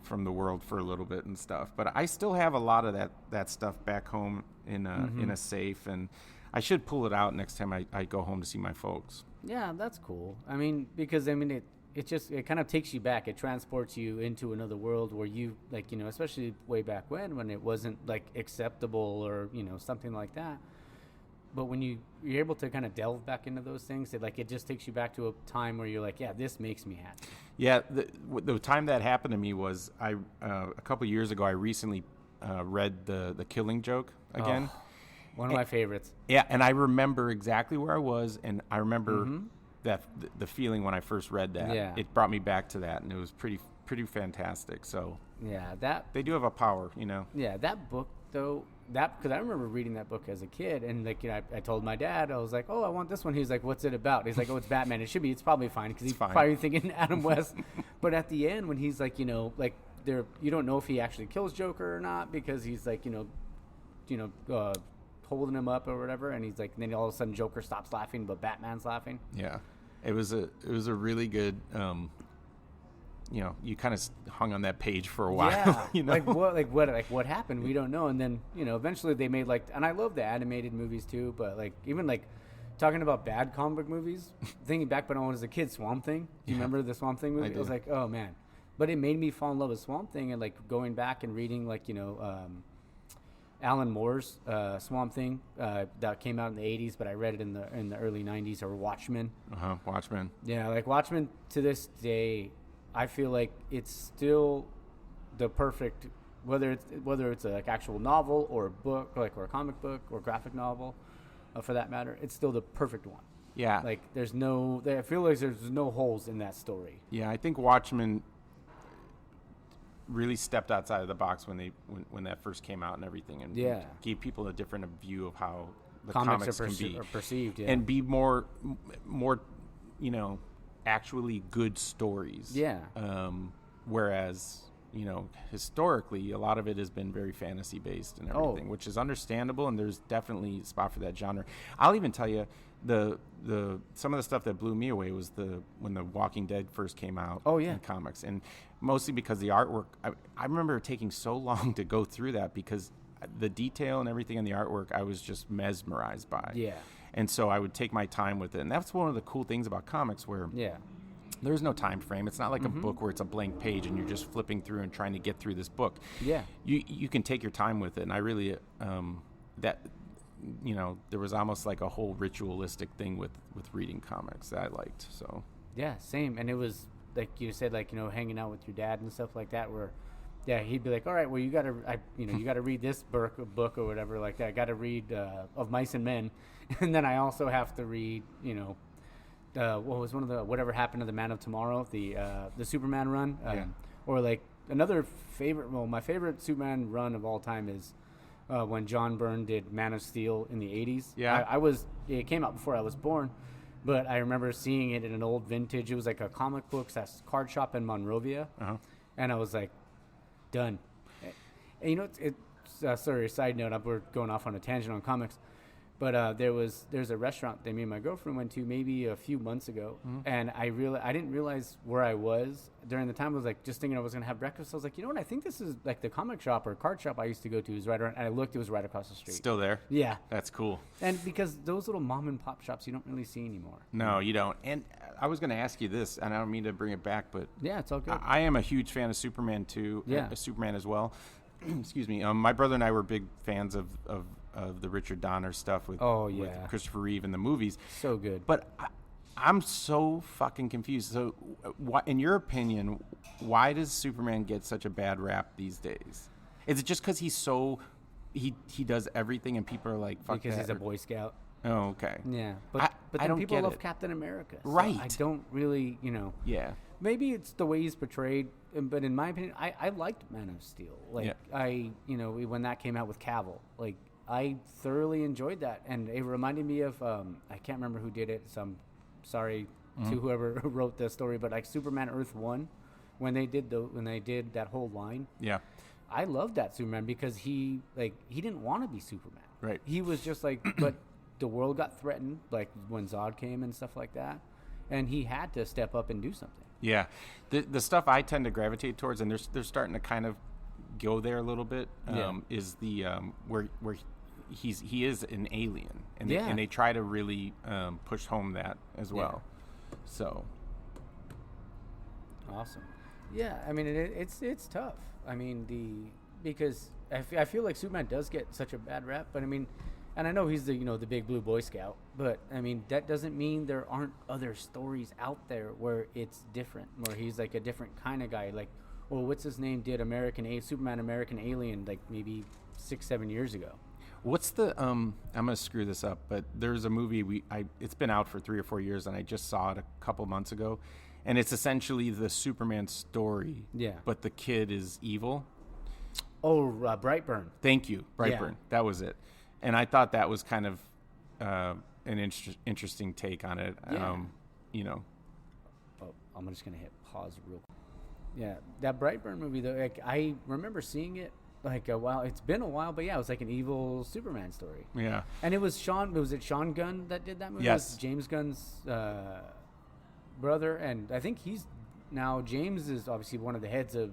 from the world for a little bit and stuff. But I still have a lot of that stuff back home in a safe, and I should pull it out next time I go home to see my folks. Yeah, that's cool. I mean, because it kind of takes you back. It transports you into another world where you, like, especially way back when it wasn't like acceptable or, something like that. But when you're able to kind of delve back into those things, it just takes you back to a time where you're like, yeah, this makes me happy. Yeah, the time that happened to me was a couple years ago. I recently read the Killing Joke again. Oh, one of my favorites. Yeah, and I remember exactly where I was, and I remember that the feeling when I first read that. Yeah. It brought me back to that, and it was pretty fantastic. So yeah, they do have a power, Yeah, that book though. Because I remember reading that book as a kid, and I told my dad, I was like, "Oh, I want this one." He's like, "What's it about?" He's like, "Oh, it's Batman. It's probably fine," because he's probably thinking Adam West. But at the end, when he's like, you don't know if he actually kills Joker or not, because he's like, holding him up or whatever, and he's like, and then all of a sudden Joker stops laughing, but Batman's laughing. Yeah, it was a really good. You kind of hung on that page for a while. Yeah, what happened? We don't know. And then eventually they made and I love the animated movies too. But even talking about bad comic book movies, thinking back when I was a kid, Swamp Thing. Do you remember the Swamp Thing movie? I was like, oh man, but it made me fall in love with Swamp Thing, and going back and reading Alan Moore's Swamp Thing that came out in the 80s, but I read it in the early 90s, or Watchmen. Watchmen. Yeah, Watchmen to this day, I feel like it's still the perfect, whether it's a actual novel or a book, or a comic book or graphic novel, for that matter, it's still the perfect one. Yeah. I feel like there's no holes in that story. Yeah, I think Watchmen really stepped outside of the box when that first came out and everything, and gave people a different view of how the comics can be perceived, and be more actually good stories. Yeah. Whereas historically a lot of it has been very fantasy based and everything, which is understandable, and there's definitely a spot for that genre. I'll even tell you the some of the stuff that blew me away was when the Walking Dead first came out. In comics, and mostly because the artwork. I remember taking so long to go through that, because the detail and everything in the artwork I was just mesmerized by. Yeah. And so I would take my time with it, and that's one of the cool things about comics, where there's no time frame. It's not like a book where it's a blank page and you're just flipping through and trying to get through this book. Yeah. You can take your time with it, and I really there was almost like a whole ritualistic thing with reading comics that I liked. So yeah, same. And it was like you said, hanging out with your dad and stuff like that, where he'd be like, all right, well, you gotta read this book or whatever like that. I gotta read Of Mice and Men, and then I also have to read what was one of the Whatever Happened to the Man of Tomorrow, the Superman run, or another favorite. Well, my favorite Superman run of all time is when John Byrne did Man of Steel in the 80s. Yeah, it came out before I was born, but I remember seeing it in an old vintage. It was like a comic books card shop in Monrovia, and I was like, done. And it's sorry, side note, we're going off on a tangent on comics, But there's a restaurant that me and my girlfriend went to maybe a few months ago, and I didn't realize where I was during the time. I was like just thinking I was gonna have breakfast. I was like, you know what? I think this is like the comic shop or card shop I used to go to is right around. And I looked, it was right across the street. Still there? Yeah, That's cool. and because those little mom and pop shops you don't really see anymore. No, you don't. And I was going to ask you this, and I don't mean to bring it back, but Yeah, it's all good. I am a huge fan of Superman too. Yeah. Superman as well. Excuse me. My brother and I were big fans of the Richard Donner stuff with with Christopher Reeve in the movies. So good. But I'm so fucking confused. So, in your opinion, why does Superman get such a bad rap these days? Is it just because he's so he does everything and people are like, fuck because that, he's a Boy Scout. Oh, okay. Yeah, I but then don't people get love it. Captain America. So Right. I don't really, Yeah. Maybe it's the way he's portrayed, but in my opinion, I liked Man of Steel. Like when that came out with Cavill, like I thoroughly enjoyed that, and it reminded me of I can't remember who did it, so I'm sorry to whoever wrote the story, but like Superman Earth 1, when they did that whole line. Yeah. I loved that Superman because he didn't want to be Superman. Right. He was just like, but the world got threatened, like when Zod came and stuff like that, and he had to step up and do something. Yeah, the stuff I tend to gravitate towards, and they're starting to kind of go there a little bit. Is the where he is an alien, and they try to really push home that as well. So awesome. Yeah, I mean it's tough. I mean because I feel like Superman does get such a bad rap, but I mean. And I know he's the big blue Boy Scout, but I mean that doesn't mean there aren't other stories out there where it's different, where he's like a different kind of guy. Like, well, what's his name? Did Superman American Alien like maybe 6-7 years ago? what's the I'm gonna screw this up, but there's a movie it's been out for 3 or 4 years, and I just saw it a couple months ago, and it's essentially the Superman story. Yeah. But the kid is evil. Oh, Brightburn. Thank you, Brightburn. Yeah. That was it. And I thought that was kind of an interesting take on it. Yeah. Oh, I'm just gonna hit pause real quick. Yeah, that Brightburn movie though, like I remember seeing it like a while. It's been a while, but yeah, it was like an evil Superman story. Yeah. And it was Sean Gunn that did that movie? Yes. It was James Gunn's brother, and I think James is obviously one of the heads of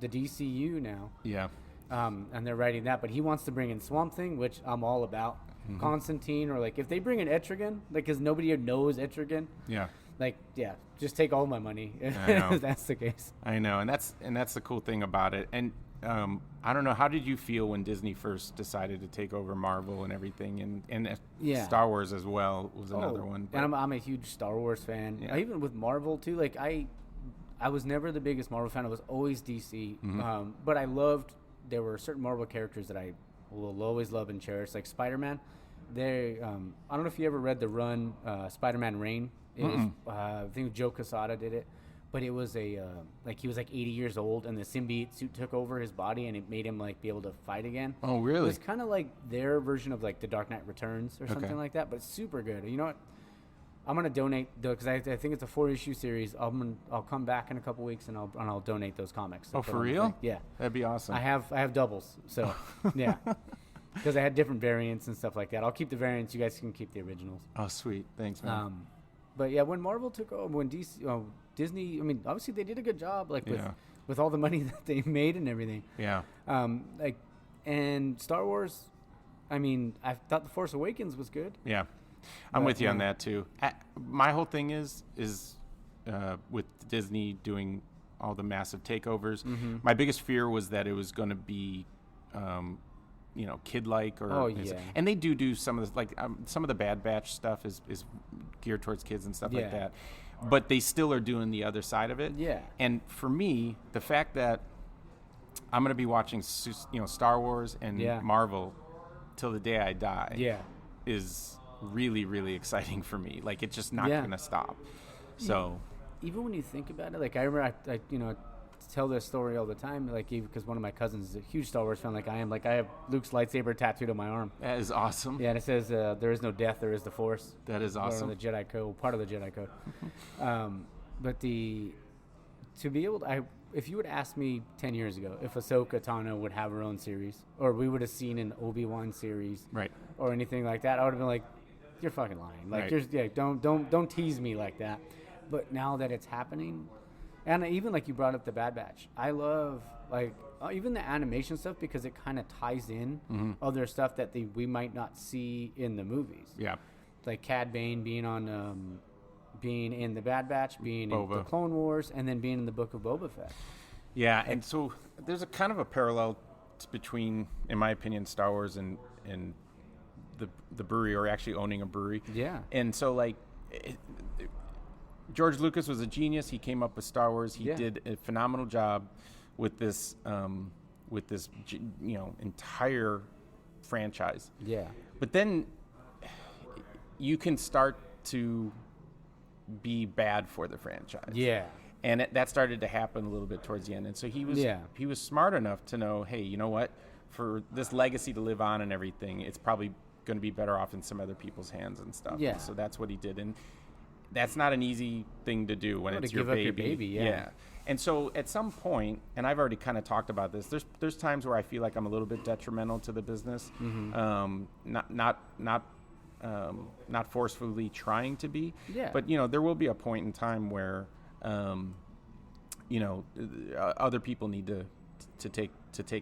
the DCU now. Yeah. And they're writing that, but he wants to bring in Swamp Thing, which I'm all about. Mm-hmm. Constantine, or like if they bring in Etrigan, like because nobody knows Etrigan. Yeah. Like, yeah, just take all my money if that's the case. I know, and that's the cool thing about it. And I don't know, how did you feel when Disney first decided to take over Marvel and everything, and Star Wars as well was another one. But. And I'm a huge Star Wars fan. Yeah. Even with Marvel too. Like I was never the biggest Marvel fan. I was always DC. Mm-hmm. But there were certain Marvel characters that I will always love and cherish, like Spider-Man. I don't know if you ever read the run Spider-Man Reign. It was, I think Joe Quesada did it, but it was he was like 80 years old, and the symbiote suit took over his body, and it made him like be able to fight again. Oh, really? It was kind of like their version of like the Dark Knight Returns or something like that, but it's super good. You know what? I'm gonna donate because I think it's a 4-issue series. I'll come back in a couple weeks and I'll donate those comics. Oh, for real? Yeah, that'd be awesome. I have doubles, so yeah. Because I had different variants and stuff like that. I'll keep the variants. You guys can keep the originals. Oh, sweet. Thanks, man. But yeah, when Marvel took over, when Disney, I mean, obviously they did a good job, like with all the money that they made and everything. Yeah. And Star Wars, I mean, I thought The Force Awakens was good. Yeah, I'm with you on that too. My whole thing is with Disney doing all the massive takeovers. Mm-hmm. My biggest fear was that it was going to be. Kid-like and they do some of the some of the Bad Batch stuff is geared towards kids and stuff like that, but they still are doing the other side of it. Yeah. And for me, the fact that I'm going to be watching Star Wars and Marvel till the day I die is really, really exciting for me. Like, it's just not going to stop. So even when you think about it, like I remember I tell this story all the time, like because one of my cousins is a huge Star Wars fan, like I am. Like I have Luke's lightsaber tattooed on my arm. That is awesome. Yeah, and it says there is no death, there is the Force. That is awesome. Or the Jedi Code, part of the Jedi Code. But to be able to, if you would ask me 10 years ago if Ahsoka Tano would have her own series, or we would have seen an Obi-Wan series, Right. or anything like that, I would have been like, you're fucking lying. Like, Right. don't tease me like that. But now that it's happening, and even like you brought up the Bad Batch, I love like even the animation stuff because it kind of ties in other stuff that we might not see in the movies. Yeah. Like Cad Bane being on, being in the Bad Batch, being Boba. in the Clone Wars, and then being in the Book of Boba Fett. Yeah, and so there's a kind of a parallel between, in my opinion, Star Wars and the brewery, or actually owning a brewery. Yeah. And so like George Lucas was a genius. He came up with Star Wars. He did a phenomenal job with this entire franchise. Yeah. But then you can start to be bad for the franchise. Yeah. And that started to happen a little bit towards the end. And so he was smart enough to know, hey, you know what? For this legacy to live on and everything, it's probably going to be better off in some other people's hands and stuff. Yeah. And so that's what he did. And that's not an easy thing to do when it's your baby. Up your baby. Yeah. And so at some point, and I've already kind of talked about this, there's times where I feel like I'm a little bit detrimental to the business. Not forcefully trying to be. Yeah. But, there will be a point in time where, other people need to take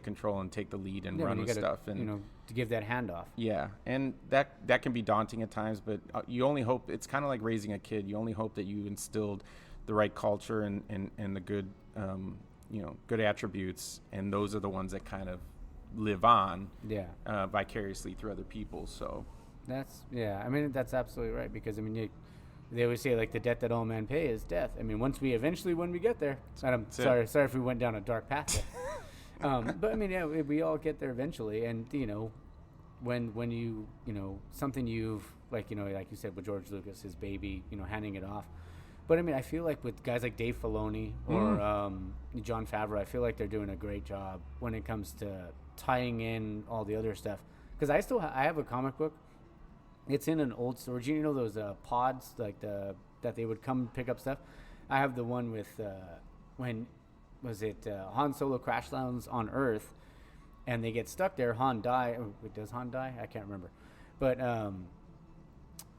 control and take the lead and run with stuff. And, to give that handoff. Yeah. And that can be daunting at times, but you only hope, it's kind of like raising a kid. You only hope that you instilled the right culture and the good, good attributes. And those are the ones that kind of live on vicariously through other people. So that's absolutely right, because they always say like the debt that all men pay is death. I mean, when we get there, and I'm sorry if we went down a dark path there. But we all get there eventually. And when you something you've like you said with George Lucas, his baby, handing it off. But I feel like with guys like Dave Filoni or Jon Favreau, I feel like they're doing a great job when it comes to tying in all the other stuff. Because I have a comic book. It's in an old storage. Those pods like that they would come pick up stuff. I have the one with when was it Han Solo crash lands on Earth, and they get stuck there. Han die. Does Han die? I can't remember. But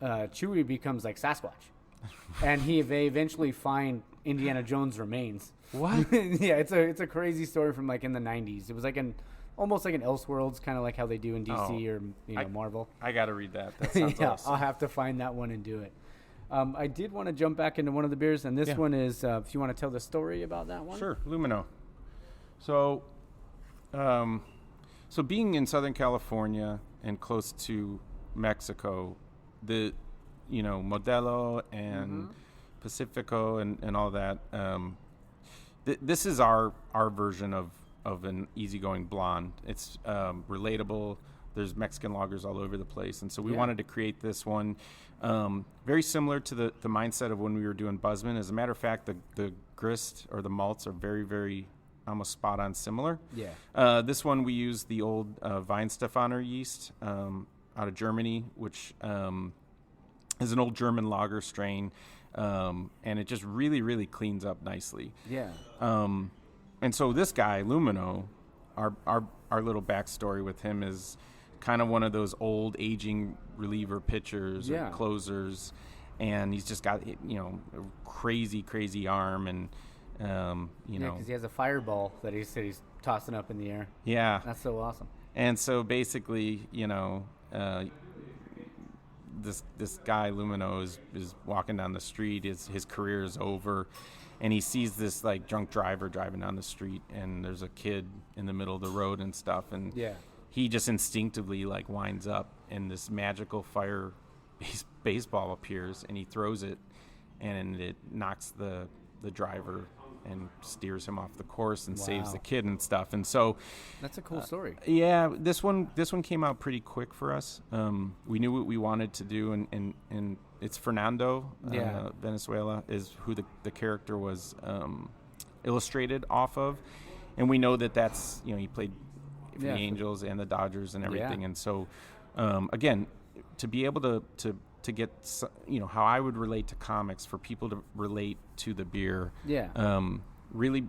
Chewie becomes like Sasquatch. And they eventually find Indiana Jones' remains. What? Yeah, it's a crazy story from like in the 90s. It was like almost like an Elseworlds, kind of like how they do in DC or Marvel. I got to read that. That sounds awesome. I'll have to find that one and do it. I did want to jump back into one of the beers, and this one is, if you want to tell the story about that one. Sure, Lumino. So, being in Southern California and close to Mexico, the Modelo and Pacifico and all that. This is our version of an easygoing blonde. It's relatable. There's Mexican lagers all over the place, and so we wanted to create this one very similar to the mindset of when we were doing Buzzman. As a matter of fact, the grist or the malts are very, very almost spot on similar. Yeah. This one we use the old Weihenstephaner yeast out of Germany, which is an old German lager strain, and it just really, really cleans up nicely. Yeah. And so this guy, Lumino, our little backstory with him is kind of one of those old aging reliever pitchers or closers, and he's just got a crazy, crazy arm, and because he has a fireball that he's tossing up in the air. Yeah, that's so awesome. And so basically, this guy Lumino is walking down the street. His career is over, and he sees this like drunk driver driving down the street, and there's a kid in the middle of the road and stuff, and he just instinctively like winds up, and this magical fire baseball appears, and he throws it, and it knocks the driver and steers him off the course and saves the kid and stuff. And so that's a cool story. Yeah, this one came out pretty quick for us. We knew what we wanted to do, and it's Fernando Venezuela is who the character was illustrated off of, and we know that's he played for the Angels and the Dodgers and everything. And so again, to be able to get how I would relate to comics, for people to relate to the beer, really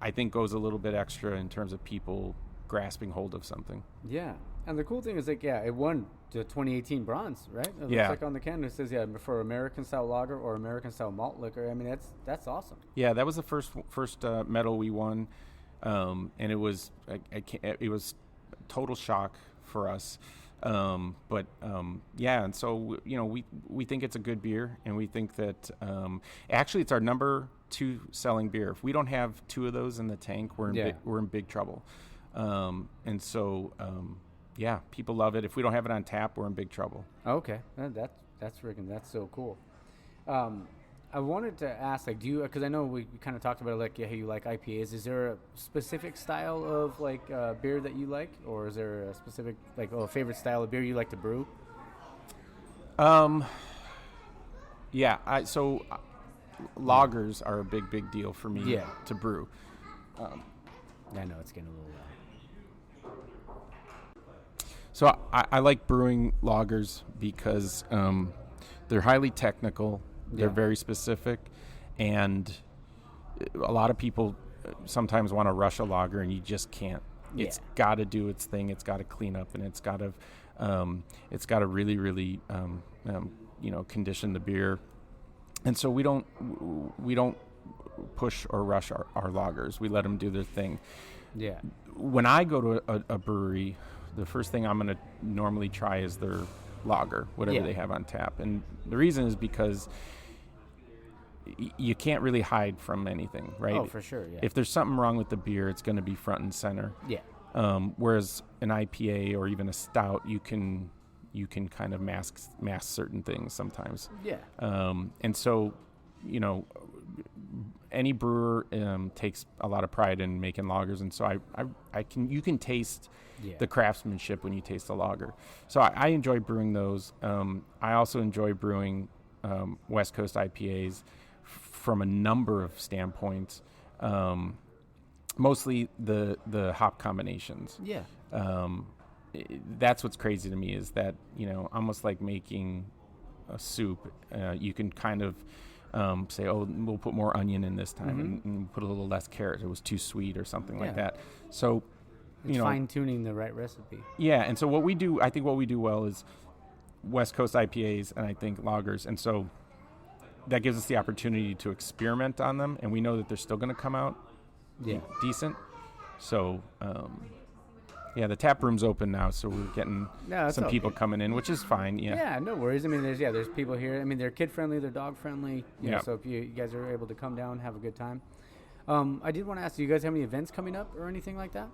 I think goes a little bit extra in terms of people grasping hold of something. Yeah. And the cool thing is, like, yeah, it won the 2018 bronze, right? It Yeah. looks like on the can it says, yeah, for American style lager or American style malt liquor. I mean, that's awesome. Yeah, that was the first medal we won, and it was it was total shock for us. Yeah, and so we think it's a good beer, and we think that actually it's our number 2 selling beer. If we don't have 2 of those in the tank, we're in big trouble. And so yeah, people love it. If we don't have it on tap, we're in big trouble. Okay, that's so cool. I wanted to ask, like, do you? Because I know we kind of talked about it, like, yeah, you like IPAs. Is there a specific style of like beer that you like, or is there a specific favorite style of beer you like to brew? Yeah, lagers are a big deal for me to brew. I know it's getting a little. So I like brewing lagers because they're highly technical. They're very specific, and a lot of people sometimes want to rush a lager, and you just can't. It's got to do its thing. It's got to clean up, and it's got to really condition the beer. And so we don't push or rush our lagers. We let them do their thing. Yeah. When I go to a brewery, the first thing I'm going to normally try is their lager, whatever they have on tap. And the reason is because you can't really hide from anything, right? Oh, for sure, yeah. If there's something wrong with the beer, it's going to be front and center. Yeah. Whereas an IPA or even a stout, you can kind of mask certain things sometimes. Yeah. And so, any brewer takes a lot of pride in making lagers, and so you can taste the craftsmanship when you taste a lager. So I enjoy brewing those. I also enjoy brewing West Coast IPAs from a number of standpoints. Mostly the hop combinations. Yeah. That's what's crazy to me is that, almost like making a soup, you can kind of say, oh, we'll put more onion in this time and put a little less carrot. It was too sweet or something like that. So, it's fine-tuning the right recipe. Yeah, and so I think what we do well is West Coast IPAs and I think lagers. And so that gives us the opportunity to experiment on them, and we know that they're still going to come out decent. So, the tap room's open now, so we're getting some people coming in, which is fine. Yeah, no worries. I mean, there's people here. I mean, they're kid friendly, they're dog friendly. So if you guys are able to come down, have a good time. I did want to ask, do you guys have any events coming up or anything like that?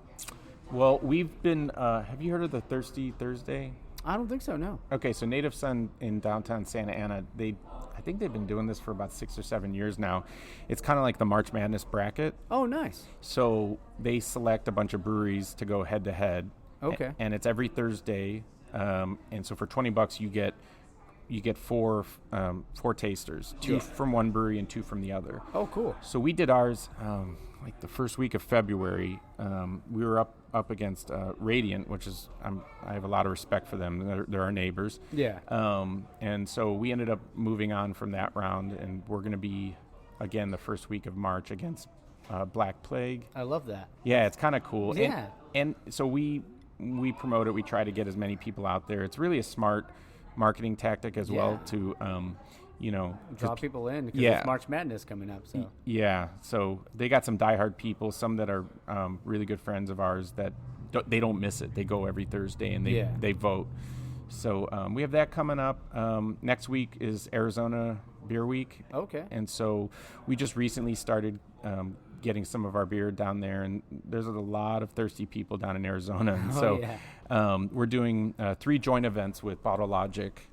Well, we've been. Have you heard of the Thirsty Thursday? I don't think so. No. Okay, so Native Son in downtown Santa Ana, I think they've been doing this for about 6 or 7 years now. It's kind of like the March Madness bracket. Oh, nice. So they select a bunch of breweries to go head to head. Okay. And it's every Thursday. And so for $20, you get four tasters, 2 from one brewery and 2 from the other. Oh, cool. So we did ours like the first week of February. We were up against Radiant, which is I have a lot of respect for them. They're our neighbors. Yeah. And so we ended up moving on from that round, and we're going to be again the first week of March against Black Plague. I love that. Yeah, it's kind of cool. Yeah. And so we promote it. We try to get as many people out there. It's really a smart marketing tactic as well to draw people in because it's March Madness coming up. So so they got some diehard people, some that are really good friends of ours that they don't miss it. They go every Thursday and they vote. So we have that coming up. Next week is Arizona Beer Week. Okay. And so we just recently started getting some of our beer down there, and there's a lot of thirsty people down in Arizona. And we're doing 3 joint events with Bottle Logic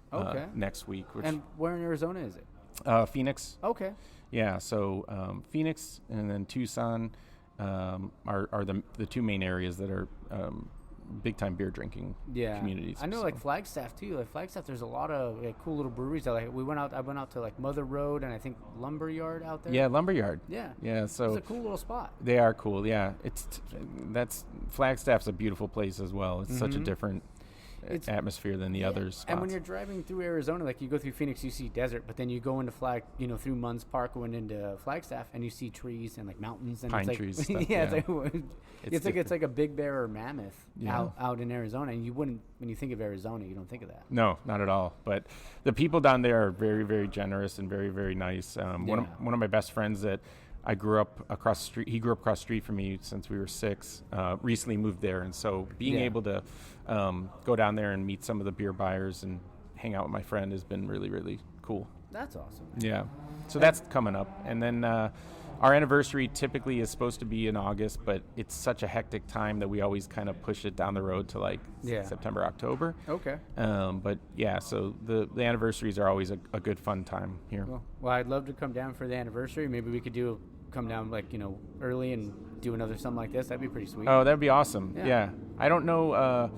next week. And where in Arizona is it? Phoenix. Okay. Yeah, so Phoenix and then Tucson are the 2 main areas that are big-time beer drinking communities. I know, like Flagstaff too. Like Flagstaff, there's a lot of cool little breweries. I went out to like Mother Road and I think Lumberyard out there. Yeah, Lumberyard. Yeah. So it's a cool little spot. They are cool. Yeah, that's Flagstaff's a beautiful place as well. It's such a different. atmosphere than the other spots. And when you're driving through Arizona, like you go through Phoenix, you see desert, but then you go into through Munns Park, going into Flagstaff, and you see trees and like mountains and Pine it's like, trees. Stuff, yeah, it's like a big bear or mammoth Yeah. out in Arizona, and you wouldn't, when you think of Arizona, you don't think of that. No, not at all. But the people down there are very, very generous and very, very nice. One of my best friends that I grew up across the street. He grew up across the street from me since we were 6. Recently moved there, and so being able to go down there and meet some of the beer buyers and hang out with my friend has been really, really cool. That's awesome. Yeah. So that's coming up, and then our anniversary typically is supposed to be in August, but it's such a hectic time that we always kind of push it down the road to like September, October. Okay. But yeah, so the anniversaries are always a good fun time here. Well, I'd love to come down for the anniversary. Maybe we could come down early and do another something like this. That'd be pretty sweet. Oh, that'd be awesome. Yeah. I don't know.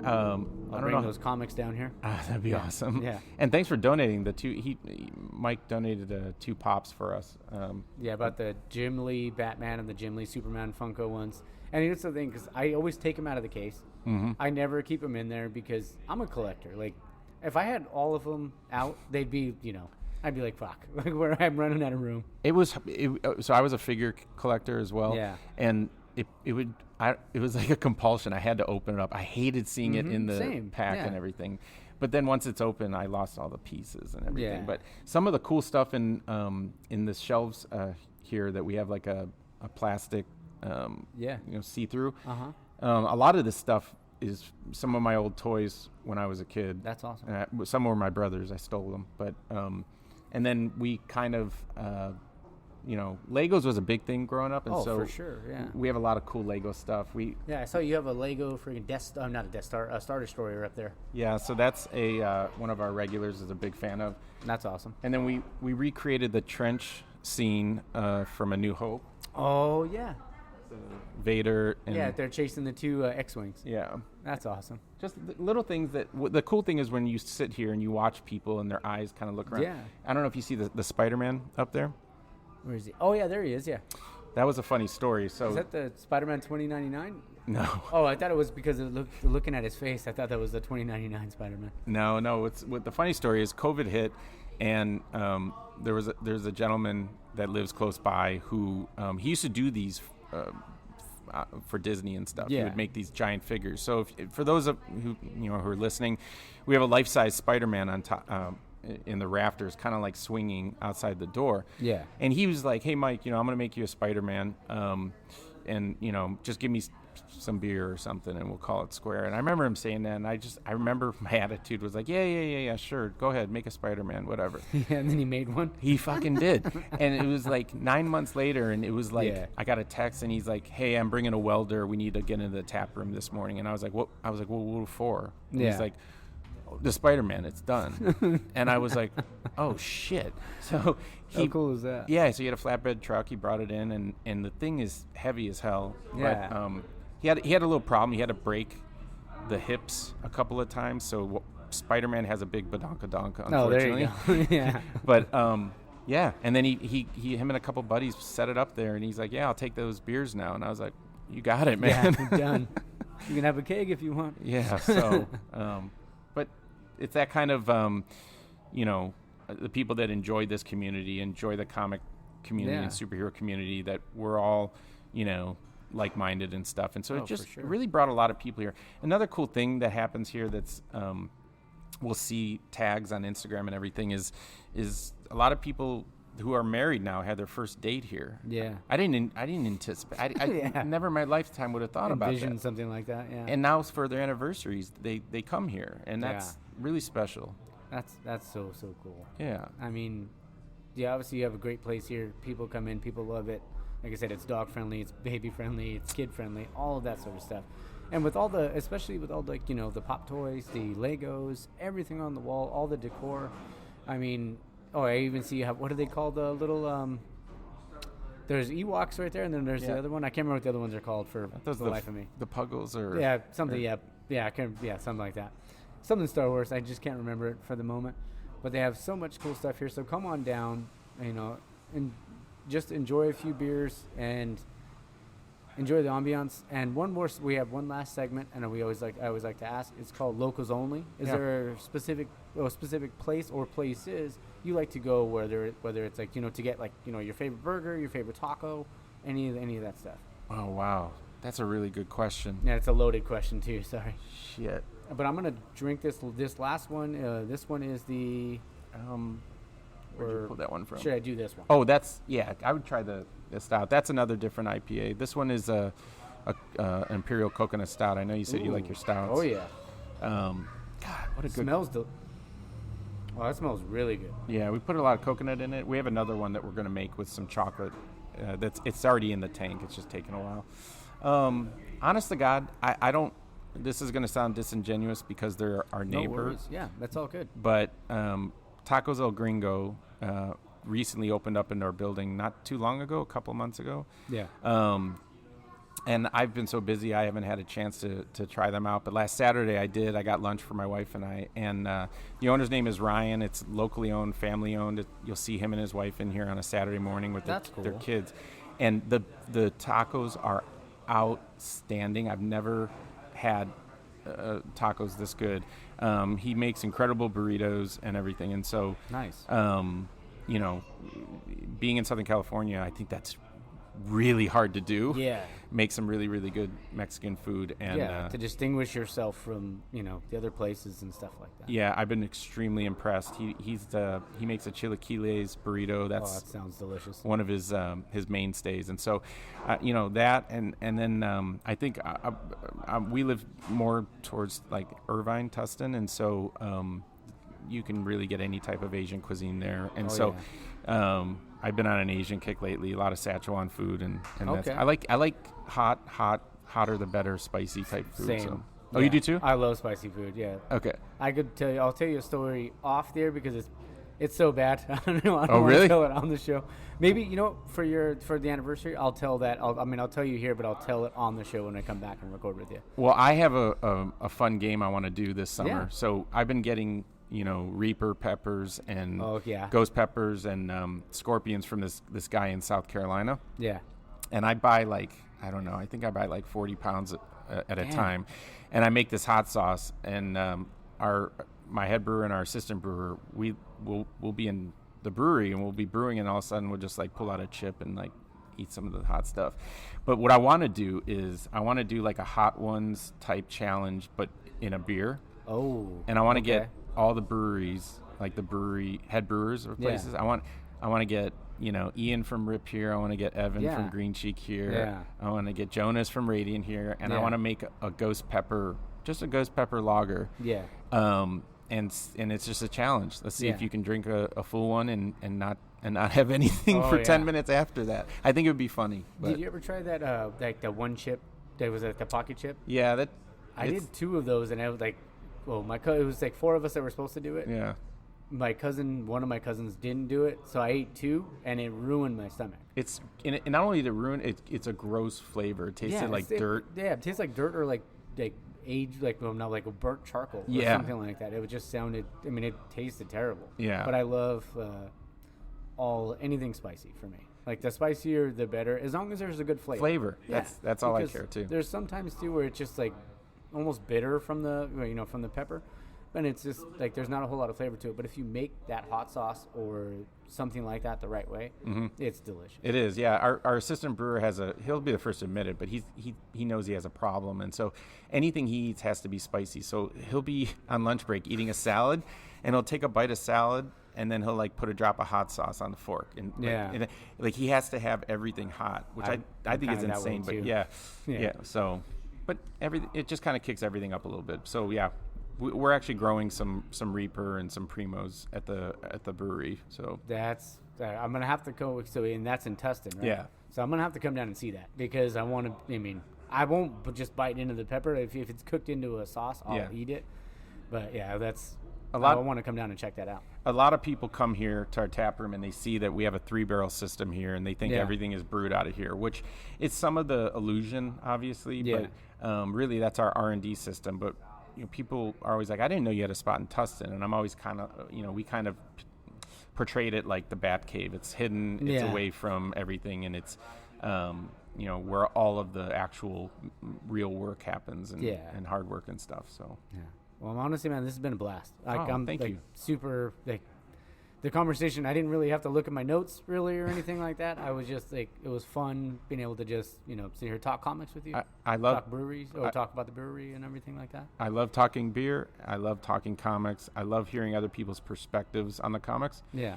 I'll bring those comics down here. That'd be awesome. Yeah. And thanks for donating the 2. Mike donated 2 pops for us. About the Jim Lee Batman and the Jim Lee Superman Funko ones. And here's the thing, because I always take them out of the case. Mm-hmm. I never keep them in there because I'm a collector. Like, if I had all of them out, they'd be, I'd be like, fuck, like where I'm running out of room. So I was a figure collector as well. Yeah. And it was like a compulsion. I had to open it up. I hated seeing it in the pack and everything. But then once it's open, I lost all the pieces and everything. Yeah. But some of the cool stuff in the shelves here that we have like a plastic, see-through. Uh-huh. A lot of this stuff is some of my old toys when I was a kid. That's awesome. Some were my brothers. I stole them. But and then we kind of Legos was a big thing growing up, and so for sure, yeah. We have a lot of cool Lego stuff. I saw you have a Lego freaking not a Death Star, a Star Destroyer up there. Yeah, so that's a one of our regulars is a big fan of. That's awesome. And then we recreated the trench scene from A New Hope. Oh yeah. Vader and they're chasing the 2 X-wings. Yeah, that's awesome. Just little things that the cool thing is when you sit here and you watch people and their eyes kind of look around. Yeah. I don't know if you see the Spider-Man up there. Where is he? Oh yeah, there he is. Yeah. That was a funny story. So is that the Spider-Man 2099? No. Oh, I thought it was because looking at his face. I thought that was the 2099 Spider-Man. No. What the funny story is, COVID hit, and there's a gentleman that lives close by who he used to do these for Disney and stuff. Yeah. He would make these giant figures. So for those of who are listening, we have a life-size Spider-Man on top. In the rafters, kind of like swinging outside the door. Yeah. And he was like, "Hey, Mike, I'm going to make you a Spider-Man, and just give me some beer or something, and we'll call it square." And I remember him saying that, and I remember my attitude was like, "Yeah, sure, go ahead, make a Spider-Man, whatever." And then he made one. He fucking did. And it was like 9 months later, and it was like I got a text, and he's like, "Hey, I'm bringing a welder. We need to get into the tap room this morning." And I was like, "What?" I was like, "Well, what for?" And he's like, "The Spider-Man, it's done." And I was like, "Oh shit!" So how cool is that? Yeah, so he had a flatbed truck. He brought it in, and the thing is heavy as hell. Yeah. But he had a little problem. He had to break the hips a couple of times. So Spider-Man has a big badonkadonk, unfortunately. Oh, there you go. Yeah. But yeah, and then him and a couple buddies set it up there, and he's like, "Yeah, I'll take those beers now." And I was like, "You got it, man. Yeah, done. You can have a keg if you want." Yeah. So. But it's that kind of, the people that enjoy this community, enjoy the comic community and superhero community, that we're all, like-minded and stuff. And so it really brought a lot of people here. Another cool thing that happens here that's, we'll see tags on Instagram and everything is a lot of people who are married now had their first date here. Yeah. I didn't anticipate. I never in my lifetime would have thought about that. Envisioned something like that, yeah. And now for their anniversaries, they come here, and that's really special. That's so cool. Yeah. I mean, obviously you have a great place here. People come in, people love it. Like I said, it's dog friendly, it's baby friendly, it's kid friendly, all of that sort of stuff. And with all especially with all the, the pop toys, the Legos, everything on the wall, all the decor. I mean, I even see what do they call the little there's Ewoks right there, and then there's the other one. I can't remember what the other ones are called for the life of me. The Puggles or something something like that. Something Star Wars. I just can't remember it for the moment. But they have so much cool stuff here. So come on down, and just enjoy a few beers and enjoy the ambiance. And one more, we have one last segment, and I always like to ask. It's called Locals Only. Is there a specific place or places you like to go, whether it's like to get like your favorite burger, your favorite taco, any of that stuff? Oh wow, that's a really good question. Yeah, it's a loaded question too. Sorry. Shit. But I'm gonna drink this last one. This one is the. Where'd you pull that one from? Should I do this one? Oh, I would try the stout. That's another different IPA. This one is a Imperial Coconut Stout. I know you said you like your stouts. Oh yeah. God, what a good. Smells. Oh, that smells really good. Yeah, we put a lot of coconut in it. We have another one that we're gonna make with some chocolate. It's already in the tank. It's just taking a while. Honest to God, I don't. This is gonna sound disingenuous because they're our neighbor. No worries. Yeah, that's all good. But Tacos El Gringo recently opened up in our building not too long ago, a couple months ago. Yeah. And I've been so busy I haven't had a chance to try them out. But last Saturday I did. I got lunch for my wife and I. And the owner's name is Ryan. It's locally owned, family owned. You'll see him and his wife in here on a Saturday morning with their kids. And the tacos are outstanding. I've never had tacos this good. He makes incredible burritos and everything. And so, nice. Being in Southern California, I think that's really hard to do. Yeah. Make some really, really good Mexican food. And to distinguish yourself from, the other places and stuff like that. Yeah, I've been extremely impressed. He makes a chilaquiles burrito. That sounds delicious. One of his mainstays. And so, that and then I think we live more towards like Irvine, Tustin, and so you can really get any type of Asian cuisine there. And I've been on an Asian kick lately. A lot of Szechuan food, and okay. I like hotter the better, spicy type food. Same. So. Oh, you do too? I love spicy food. Yeah. Okay. I'll tell you a story off there because it's so bad. I don't want really? to tell it on the show. Maybe for the anniversary, I'll tell that. I'll tell you here, but I'll tell it on the show when I come back and record with you. Well, I have a fun game I want to do this summer. Yeah. So I've been getting Reaper peppers and ghost peppers and scorpions from this guy in South Carolina. Yeah. And I buy I think I buy like 40 pounds at a time, and I make this hot sauce. And my head brewer and our assistant brewer, we'll be in the brewery and we'll be brewing, and all of a sudden we'll just like pull out a chip and like eat some of the hot stuff. But what I want to do is like a hot ones type challenge, but in a beer. Oh. And I want to get all the breweries, like the brewery head brewers or places. I want to get Ian from Rip here. I want to get Evan from Green Cheek here. Yeah. I want to get Jonas from Radiant here, and I want to make a ghost pepper lager. Yeah. And it's just a challenge. Let's see if you can drink a full one and not have anything for 10 minutes after that. I think it would be funny. But did you ever try that like the one chip that was like the pocket chip? Yeah, I did 2 of those, and I was like, well, it was like 4 of us that were supposed to do it. Yeah. One of my cousins didn't do it, so I ate 2, and it ruined my stomach. It's and not only did it ruin it, it's a gross flavor. It tasted like dirt. Yeah, it tastes like dirt or like aged, like a burnt charcoal or something like that. It just sounded. I mean, it tasted terrible. Yeah. But I love anything spicy for me. Like the spicier, the better, as long as there's a good flavor. Yeah. That's all I care too. There's sometimes too where it's just like almost bitter from the pepper. And it's just like there's not a whole lot of flavor to it. But if you make that hot sauce or something like that the right way, it's delicious. It is, yeah. Our assistant brewer he'll be the first to admit it, but he knows he has a problem. And so anything he eats has to be spicy. So he'll be on lunch break eating a salad, and he'll take a bite of salad, and then he'll like put a drop of hot sauce on the fork. And like he has to have everything hot, which I think is insane. But yeah. So, but it just kind of kicks everything up a little bit. So yeah. We're actually growing some Reaper and some Primos at the brewery. So that's I'm gonna have to go. So and that's in Tustin, right? Yeah. So I'm gonna have to come down and see that because I want to. I mean, I won't just bite into the pepper. If it's cooked into a sauce, I'll eat it. But yeah, that's a lot. I want to come down and check that out. A lot of people come here to our tap room and they see that we have a 3-barrel system here, and they think everything is brewed out of here, which it's some of the illusion, obviously. Yeah. But really, that's our R&D system. But people are always like, I didn't know you had a spot in Tustin. And I'm always kind of, we kind of portrayed it like the Bat Cave. It's hidden, it's away from everything, and it's, where all of the actual real work happens and, Yeah. and hard work and stuff. So Yeah. Well, honestly, man, this has been a blast. thank you. Super, the conversation, I didn't really have to look at my notes really or anything like that. I was just it was fun being able to just, sit here, talk comics with you. I love talk breweries or talk about the brewery and everything like that. I love talking beer. I love talking comics. I love hearing other people's perspectives on the comics. Yeah.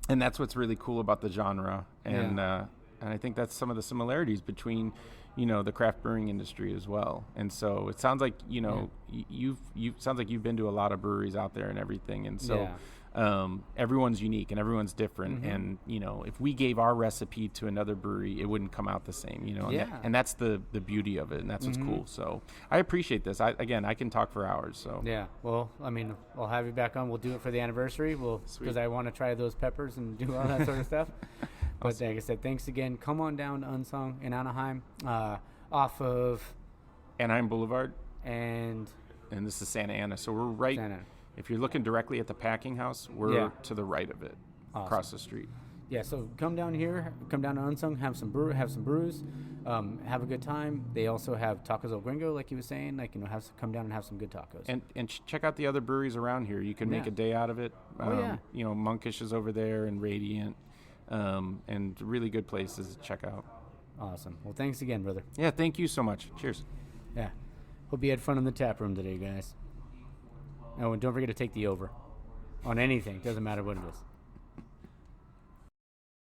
And that's what's really cool about the genre. And I think that's some of the similarities between, the craft brewing industry as well. And so it sounds like, you've sounds like you've been to a lot of breweries out there and everything. And so everyone's unique and everyone's different. And, if we gave our recipe to another brewery, it wouldn't come out the same, and that's the beauty of it. And that's what's cool. So I appreciate this. I can talk for hours. So yeah, well, I mean, I'll have you back on. We'll do it for the anniversary. Because I want to try those peppers and do all that sort of stuff. But like I said, thanks again. Come on down to Unsung in Anaheim, off of Anaheim Boulevard. And this is Santa Ana. So we're right. If you're looking directly at the packing house, we're to the right of it, across the street. Yeah, so come down here, come down to Unsung, have some brews, have a good time. They also have Tacos El Gringo, like you were saying, come down and have some good tacos. And check out the other breweries around here. You can make a day out of it. Monkish is over there and Radiant, and really good places to check out. Awesome. Well, thanks again, brother. Yeah, thank you so much. Cheers. Yeah. Hope you had fun in the tap room today, guys. Oh, and don't forget to take the over on anything. Doesn't matter what it is.